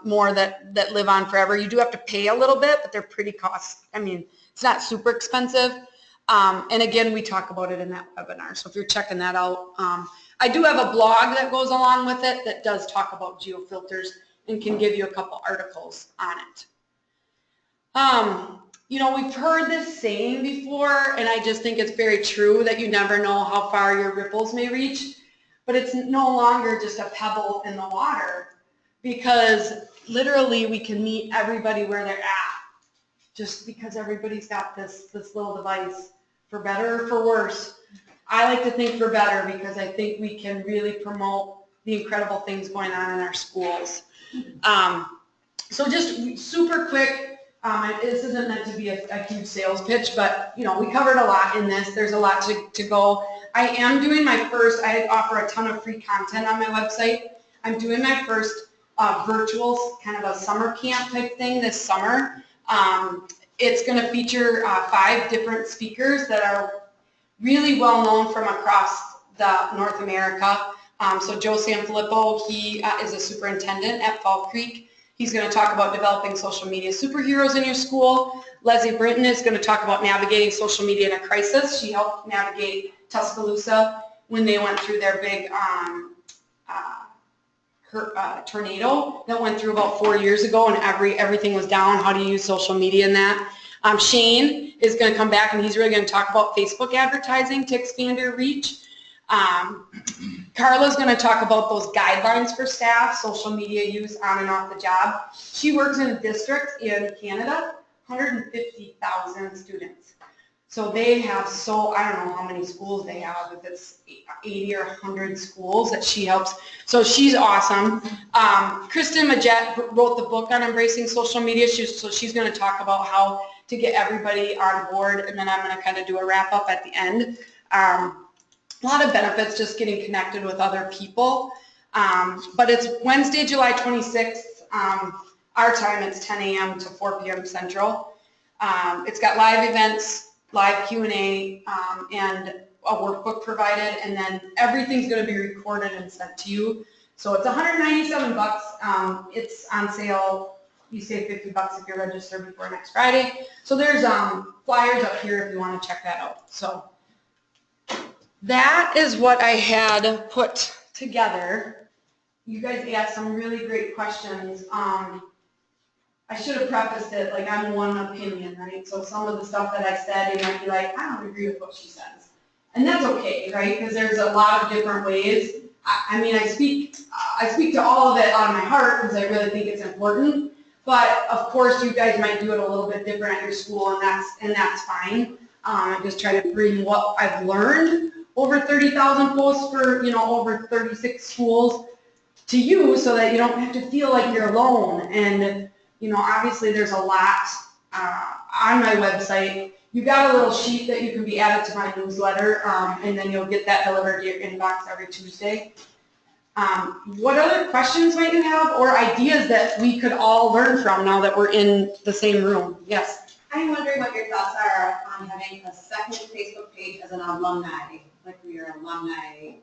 more that live on forever. You do have to pay a little bit, but they're pretty it's not super expensive. And again, we talk about it in that webinar. So if you're checking that out, I do have a blog that goes along with it that does talk about geofilters and can give you a couple articles on it. We've heard this saying before, and I just think it's very true that you never know how far your ripples may reach, but it's no longer just a pebble in the water, because literally we can meet everybody where they're at, just because everybody's got this little device, for better or for worse. I like to think for better, because I think we can really promote the incredible things going on in our schools. So just super quick, this isn't meant to be a huge sales pitch, but we covered a lot in this. There's a lot to go. I am doing I offer a ton of free content on my website. I'm doing my first virtual kind of a summer camp type thing this summer. It's going to feature 5 different speakers that are really well known from across North America. So Joe Sanfilippo, he is a superintendent at Fall Creek. He's going to talk about developing social media superheroes in your school. Leslie Brinton is going to talk about navigating social media in a crisis. She helped navigate Tuscaloosa when they went through their big tornado that went through about 4 years ago, and everything was down. How do you use social media in that? Shane is going to come back, and he's really going to talk about Facebook advertising to expand your reach. Carla's going to talk about those guidelines for staff, social media use on and off the job. She works in a district in Canada, 150,000 students. So they have I don't know how many schools they have, if it's 80 or 100 schools that she helps. So she's awesome. Kristen Majette wrote the book on embracing social media. So she's going to talk about how to get everybody on board, and then I'm going to kind of do a wrap up at the end. A lot of benefits just getting connected with other people. But it's Wednesday, July 26th. Our time, it's 10 a.m. to 4 p.m. Central. It's got live events, live Q&A, and a workbook provided, and then everything's going to be recorded and sent to you. So it's $197. It's on sale. You save $50 if you're registered before next Friday. So there's flyers up here if you want to check that out. So that is what I had put together. You guys asked some really great questions. I should have prefaced it like I'm one opinion, right? So some of the stuff that I said, you might be like, I don't agree with what she says. And that's okay, right? Because there's a lot of different ways. I speak to all of it out of my heart because I really think it's important. But of course, you guys might do it a little bit different at your school, and that's fine. I just try to bring what I've learned over 30,000 posts for over 36 schools to you, so that you don't have to feel like you're alone. And obviously there's a lot on my website. You got a little sheet that you can be added to my newsletter, and then you'll get that delivered to your inbox every Tuesday. What other questions might you have, or ideas that we could all learn from now that we're in the same room? Yes? I'm wondering what your thoughts are on having a second Facebook page as an alumni, like for your alumni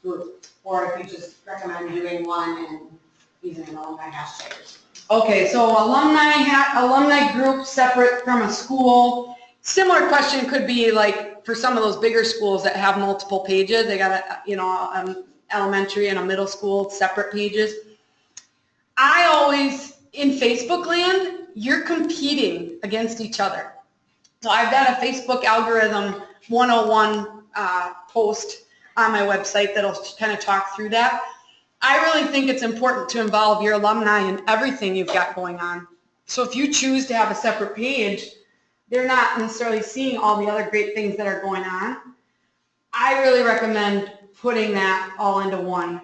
group, or if you just recommend doing one and using an alumni hashtag. Okay, so alumni group separate from a school. Similar question could be like for some of those bigger schools that have multiple pages. They got elementary and a middle school separate pages. I always, in Facebook land, you're competing against each other. So I've got a Facebook algorithm 101 post on my website that'll kind of talk through that. I really think it's important to involve your alumni in everything you've got going on. So if you choose to have a separate page, they're not necessarily seeing all the other great things that are going on. I really recommend putting that all into one.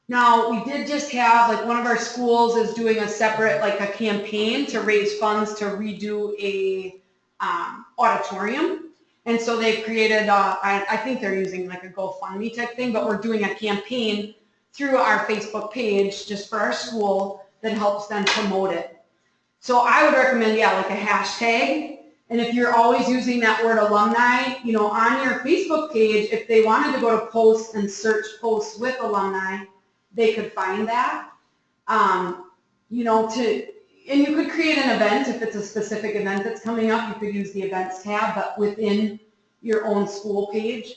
Now, we did just have, like, one of our schools is doing a separate, like, a campaign to raise funds to redo a auditorium. And so they've created, I think they're using like a GoFundMe type thing, but we're doing a campaign through our Facebook page just for our school that helps them promote it. So I would recommend, yeah, like a hashtag. And if you're always using that word alumni, you know, on your Facebook page, if they wanted to go to posts and search posts with alumni, they could find that. You know, and you could create an event if it's a specific event that's coming up. You could use the events tab, but within your own school page.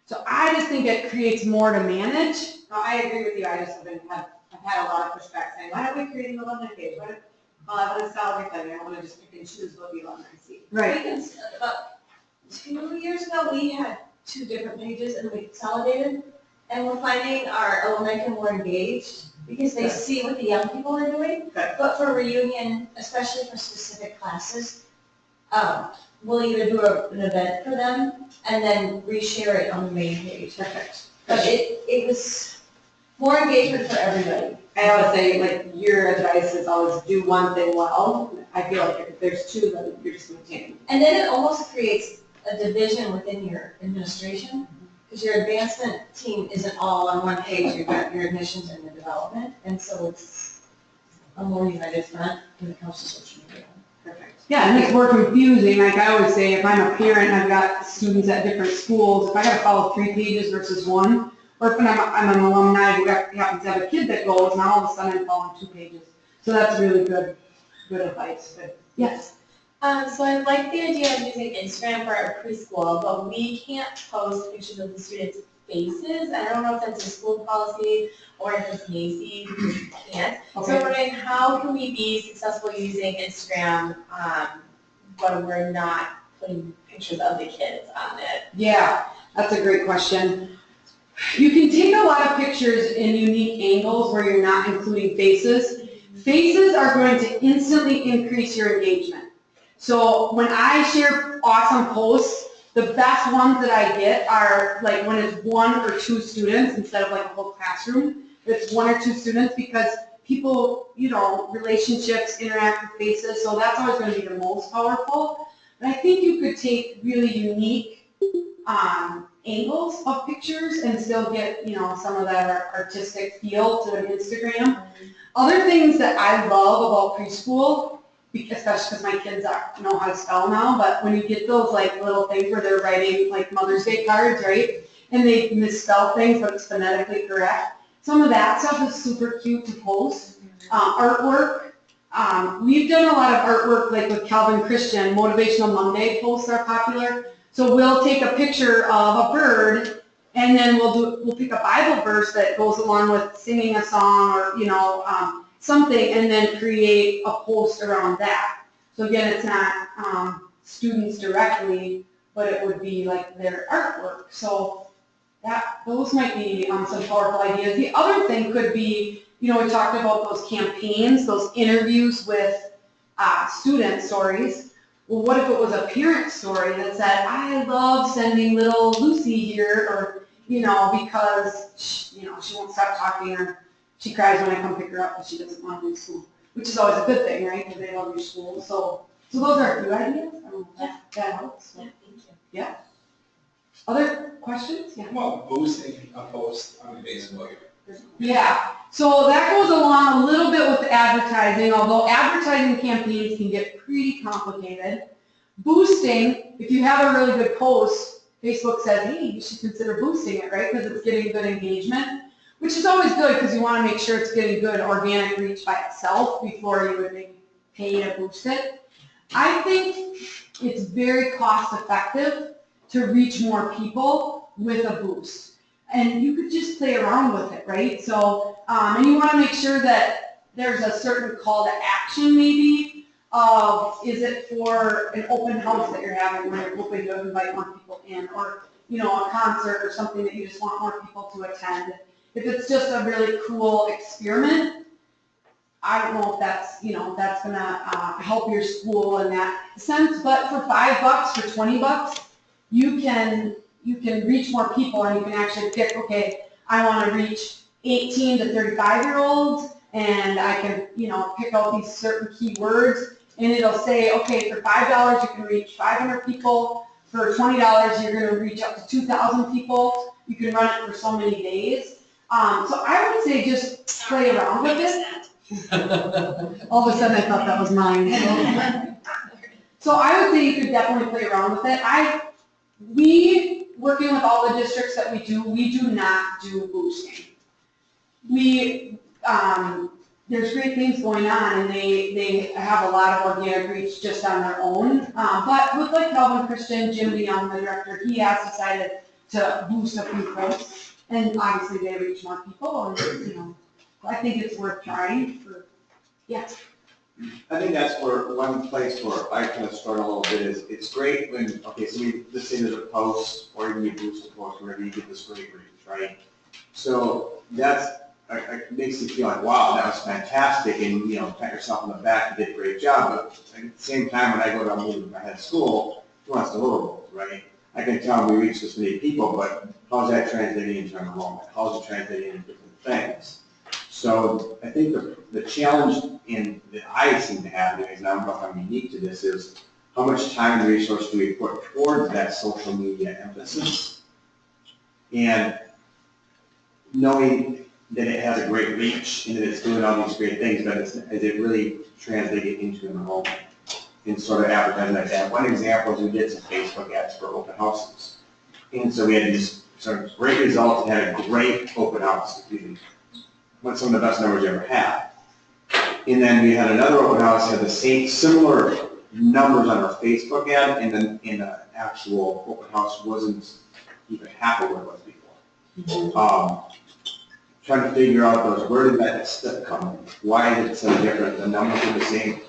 So I just think it creates more to manage. No, I agree with you. I just I've had a lot of pushback saying, why don't we create an alumni page? Well, I want to sell everything. I want to just pick and choose what the alumni see. Right. About 2 years ago, we had 2 different pages and we consolidated. And we're finding our alumni are more engaged because they see what the young people are doing. But for reunion, especially for specific classes, we'll either do an event for them and then reshare it on the main page. Perfect. But it was more engagement for everybody. I always say, like, your advice is always do one thing well. I feel like if there's 2, then you're just maintaining. And then it almost creates a division within your administration. Because your advancement team isn't all on one page, you've got your admissions and your development, and so it's a more united front when it comes to social media. Perfect. Yeah, and it's more confusing. Like I always say, if I'm a parent and I've got students at different schools, if I gotta follow 3 pages versus 1, or if I'm an alumni who happens to have a kid that goes, now all of a sudden I'm following 2 pages. So that's really good advice. But yes. So I like the idea of using Instagram for our preschool, but we can't post pictures of the students' faces. I don't know if that's a school policy or if it's Macy, we can't. Okay. So I'm wondering, how can we be successful using Instagram, but we're not putting pictures of the kids on it? Yeah, that's a great question. You can take a lot of pictures in unique angles where you're not including faces. Faces are going to instantly increase your engagement. So when I share awesome posts, the best ones that I get are like when it's 1 or 2 students instead of like a whole classroom. It's 1 or 2 students because people, you know, relationships interact with faces, so that's always going to be the most powerful. And I think you could take really unique angles of pictures and still get, you know, some of that artistic feel to an Instagram. Other things that I love about preschool, especially because my kids know how to spell now, but when you get those like little things where they're writing like Mother's Day cards, right, and they misspell things but it's phonetically correct, some of that stuff is super cute to post. Artwork, we've done a lot of artwork like with Calvin Christian. Motivational Monday posts are popular, so we'll take a picture of a bird and then we'll pick a Bible verse that goes along with singing a song or, you know, something, and then create a post around that. So again, it's not students directly, but it would be like their artwork. So those might be some powerful ideas. The other thing could be, you know, we talked about those campaigns, those interviews with student stories. Well, what if it was a parent story that said, I love sending little Lucy here, or, you know, because, she won't stop talking, or she cries when I come pick her up because she doesn't want to do school, which is always a good thing, right? Because they love your school. So those are a few ideas. I don't know if that helps. So. Yeah, thank you. Yeah. Other questions? Yeah. Well, boosting a post on Facebook. Yeah. So that goes along a little bit with advertising, although advertising campaigns can get pretty complicated. Boosting, if you have a really good post, Facebook says, hey, you should consider boosting it, right? Because it's getting good engagement. Which is always good because you want to make sure it's getting good organic reach by itself before you would maybe pay to boost it. I think it's very cost effective to reach more people with a boost. And you could just play around with it, right? So, and you want to make sure that there's a certain call to action maybe of, is it for an open house that you're having where you're hoping to invite more people in, or, you know, a concert or something that you just want more people to attend. If it's just a really cool experiment, I don't know if that's, you know, that's gonna help your school in that sense, but for $5, for $20, you can reach more people, and you can actually pick, okay, I want to reach 18 to 35-year-olds, and I can, you know, pick out these certain keywords, and it'll say, okay, for $5 you can reach 500 people, for $20 you're going to reach up to 2,000 people. You can run it for so many days. So I would say just play around with it. All of a sudden I thought that was mine. So I would say you could definitely play around with it. We, working with all the districts that we do not do boosting. There's great things going on, and they have a lot of organic reach just on their own. But with like Calvin Christian, Jim DeYoung, the director, he has decided to boost a few posts, and obviously they reach more people, and you know, I think it's worth trying. Yes. I think that's where one place where I kind of struggle a little bit is, it's great when, okay, so let's say there's a post, or even you boost a post, wherever you get this great reach, right? So it makes you feel like, wow, that was fantastic, and, you know, pat yourself on the back, you did a great job, but at the same time, when I go to move my head of school, who wants to little, right? I can tell we reach this many people, but how's that translating into enrollment? How's it translating into different things? So I think the challenge that I seem to have, and I don't know if I'm unique to this, is how much time and resource do we put towards that social media emphasis? And knowing that it has a great reach and that it's doing all these great things, but is it really translated into enrollment and sort of advertising like that? One example is we did some Facebook ads for open houses. And so we had these sort of great results and had a great open house. Some of the best numbers we ever had. And then we had another open house, had the same similar numbers on our Facebook ad, and then in an actual open house wasn't even half of what it was before. Trying to figure out where did that step come in? Why is it so different? The numbers are the same.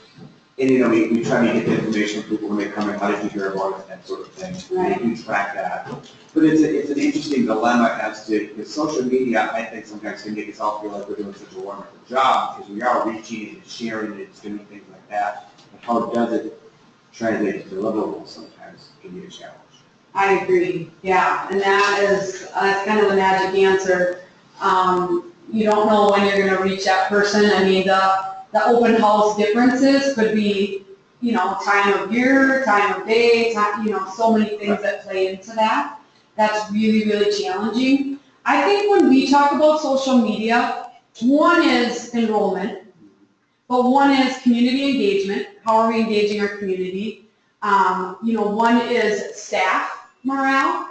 And you know, we try to get the information from people when they come in, how did you hear about it, that sort of thing. Right. We track that. But it's an interesting dilemma as to, because social media, I think sometimes can make us all feel like we're doing such a wonderful job, because we are reaching and sharing and doing things like that. But how does it translate to deliverables sometimes can be a challenge. I agree, yeah, and that's kind of the magic answer. You don't know when you're going to reach that person. I mean, the open house differences could be, you know, time of year, time of day, you know, so many things that play into that. That's really, really challenging. I think when we talk about social media, one is enrollment, but one is community engagement. How are we engaging our community? You know, one is staff morale.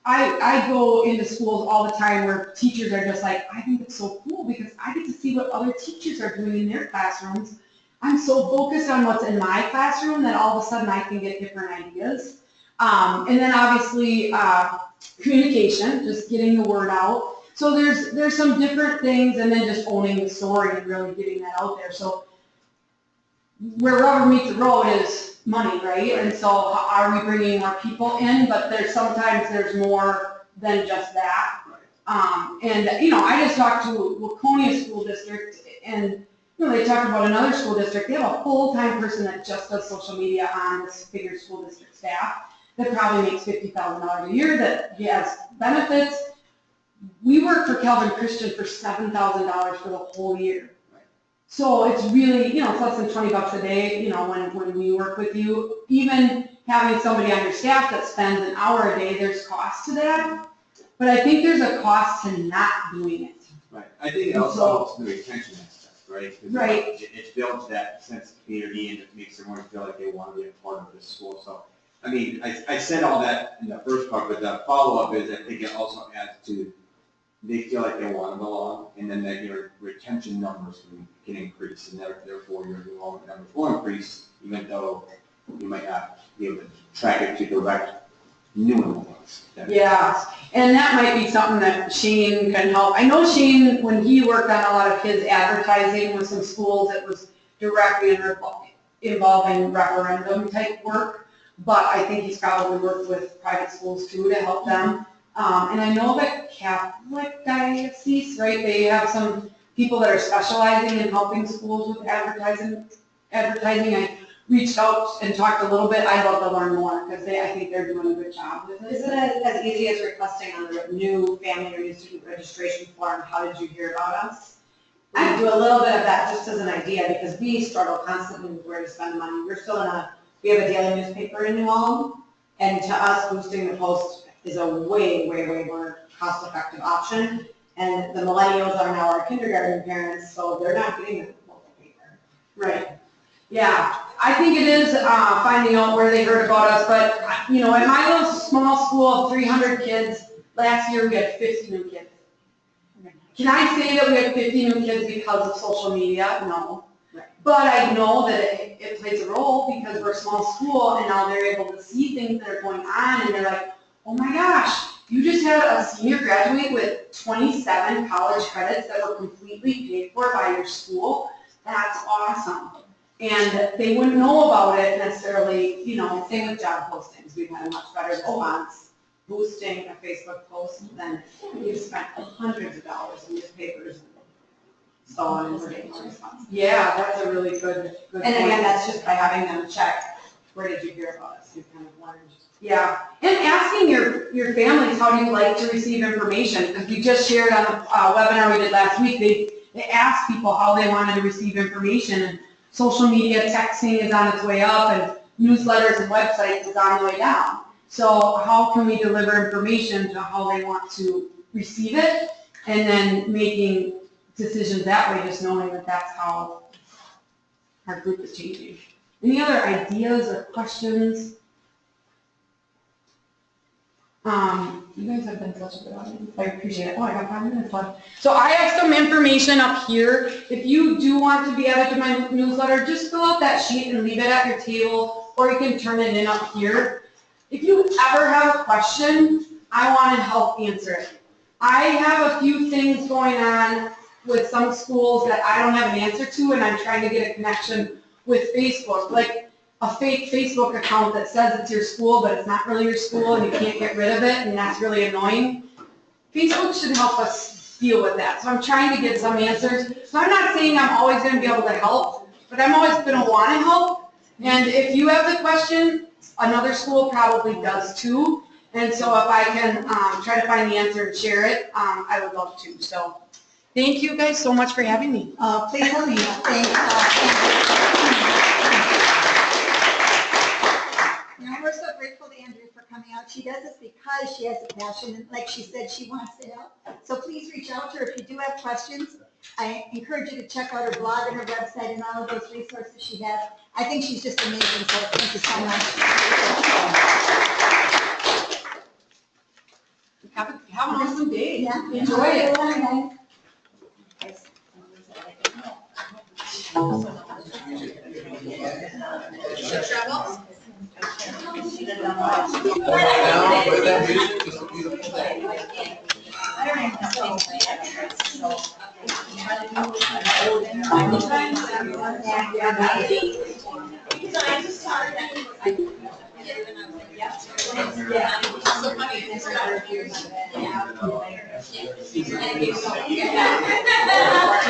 I go into schools all the time where teachers are just like, I think it's so cool because I get to see what other teachers are doing in their classrooms. I'm so focused on what's in my classroom that all of a sudden I can get different ideas. And then obviously communication, just getting the word out. So there's some different things, and then just owning the story and really getting that out there. So where rubber meets the road is money, right? And so are we bringing more people in? But sometimes there's more than just that. And, you know, I just talked to Waconia School District, and, you know, they talked about another school district. They have a full-time person that just does social media on this bigger school district staff that probably makes $50,000 a year, that he has benefits. We work for Calvin Christian for $7,000 for the whole year. So it's really, you know, it's less than $20 a day, you know, when we work with you. Even having somebody on your staff that spends an hour a day, there's cost to that. But I think there's a cost to not doing it. Right. I think it also helps the retention aspect, right? Right. It builds that sense of community, and it makes everyone feel like they want to be a part of this school. So, I mean, I said all that in the first part, but the follow-up is I think it also adds to, they feel like they want to belong, and then that your retention numbers can increase, and therefore your enrollment numbers will increase, even though you might not be able to track it to direct new enrollments. Yeah, and that might be something that Shane can help. I know Shane, when he worked on a lot of his advertising with some schools, it was directly involving referendum type work, but I think he's probably worked with private schools too to help them. And I know that Catholic diocese, right, they have some people that are specializing in helping schools with advertising. I reached out and talked a little bit. I'd love to learn more because I think they're doing a good job with it. Isn't it as easy as requesting on the new family or new student registration form, how did you hear about us? We do a little bit of that just as an idea because we struggle constantly with where to spend money. We have a daily newspaper in New Ulm, and to us, boosting the post is a way more cost-effective option. And the millennials are now our kindergarten parents, so they're not getting the local paper. Right. Yeah, I think it is finding out where they heard about us, but, you know, at my little small school of 300 kids, last year we had 50 new kids. Can I say that we had 50 new kids because of social media? No. But I know that it plays a role because we're a small school and now they're able to see things that are going on and they're like, oh my gosh, you just had a senior graduate with 27 college credits that were completely paid for by your school. That's awesome. And they wouldn't know about it necessarily, you know, same with job postings. We've had a much better response boosting a Facebook post than you've spent hundreds of dollars in newspapers and so on and getting a response. Yeah, that's a really good And again, that's just by having them check, where did you hear about us? You've kind of learned. Yeah, and asking your families, how do you like to receive information? Because we just shared on a webinar we did last week, they asked people how they wanted to receive information. And social media texting is on its way up and newsletters and websites is on the way down. So how can we deliver information to how they want to receive it and then making decisions that way, just knowing that that's how our group is changing. Any other ideas or questions? You guys have been such a good audience. I appreciate it. Oh, I got 5 minutes left. So I have some information up here. If you do want to be added to my newsletter, just fill out that sheet and leave it at your table, or you can turn it in up here. If you ever have a question, I want to help answer it. I have a few things going on with some schools that I don't have an answer to, and I'm trying to get a connection with Facebook. Like a fake Facebook account that says it's your school, but it's not really your school, and you can't get rid of it, and that's really annoying. Facebook should help us deal with that. So I'm trying to get some answers. So I'm not saying I'm always going to be able to help, but I'm always going to want to help. And if you have the question, another school probably does too. And so if I can try to find the answer and share it, I would love to. So thank you guys so much for having me. Please help me. Thank you know, we're so grateful to Andrea for coming out. She does this because she has a passion, and like she said, she wants to help. So please reach out to her if you do have questions. I encourage you to check out her blog and her website and all of those resources she has. I think she's just amazing, so thank you so much. Have an awesome day. Yeah. Enjoy it. Yeah.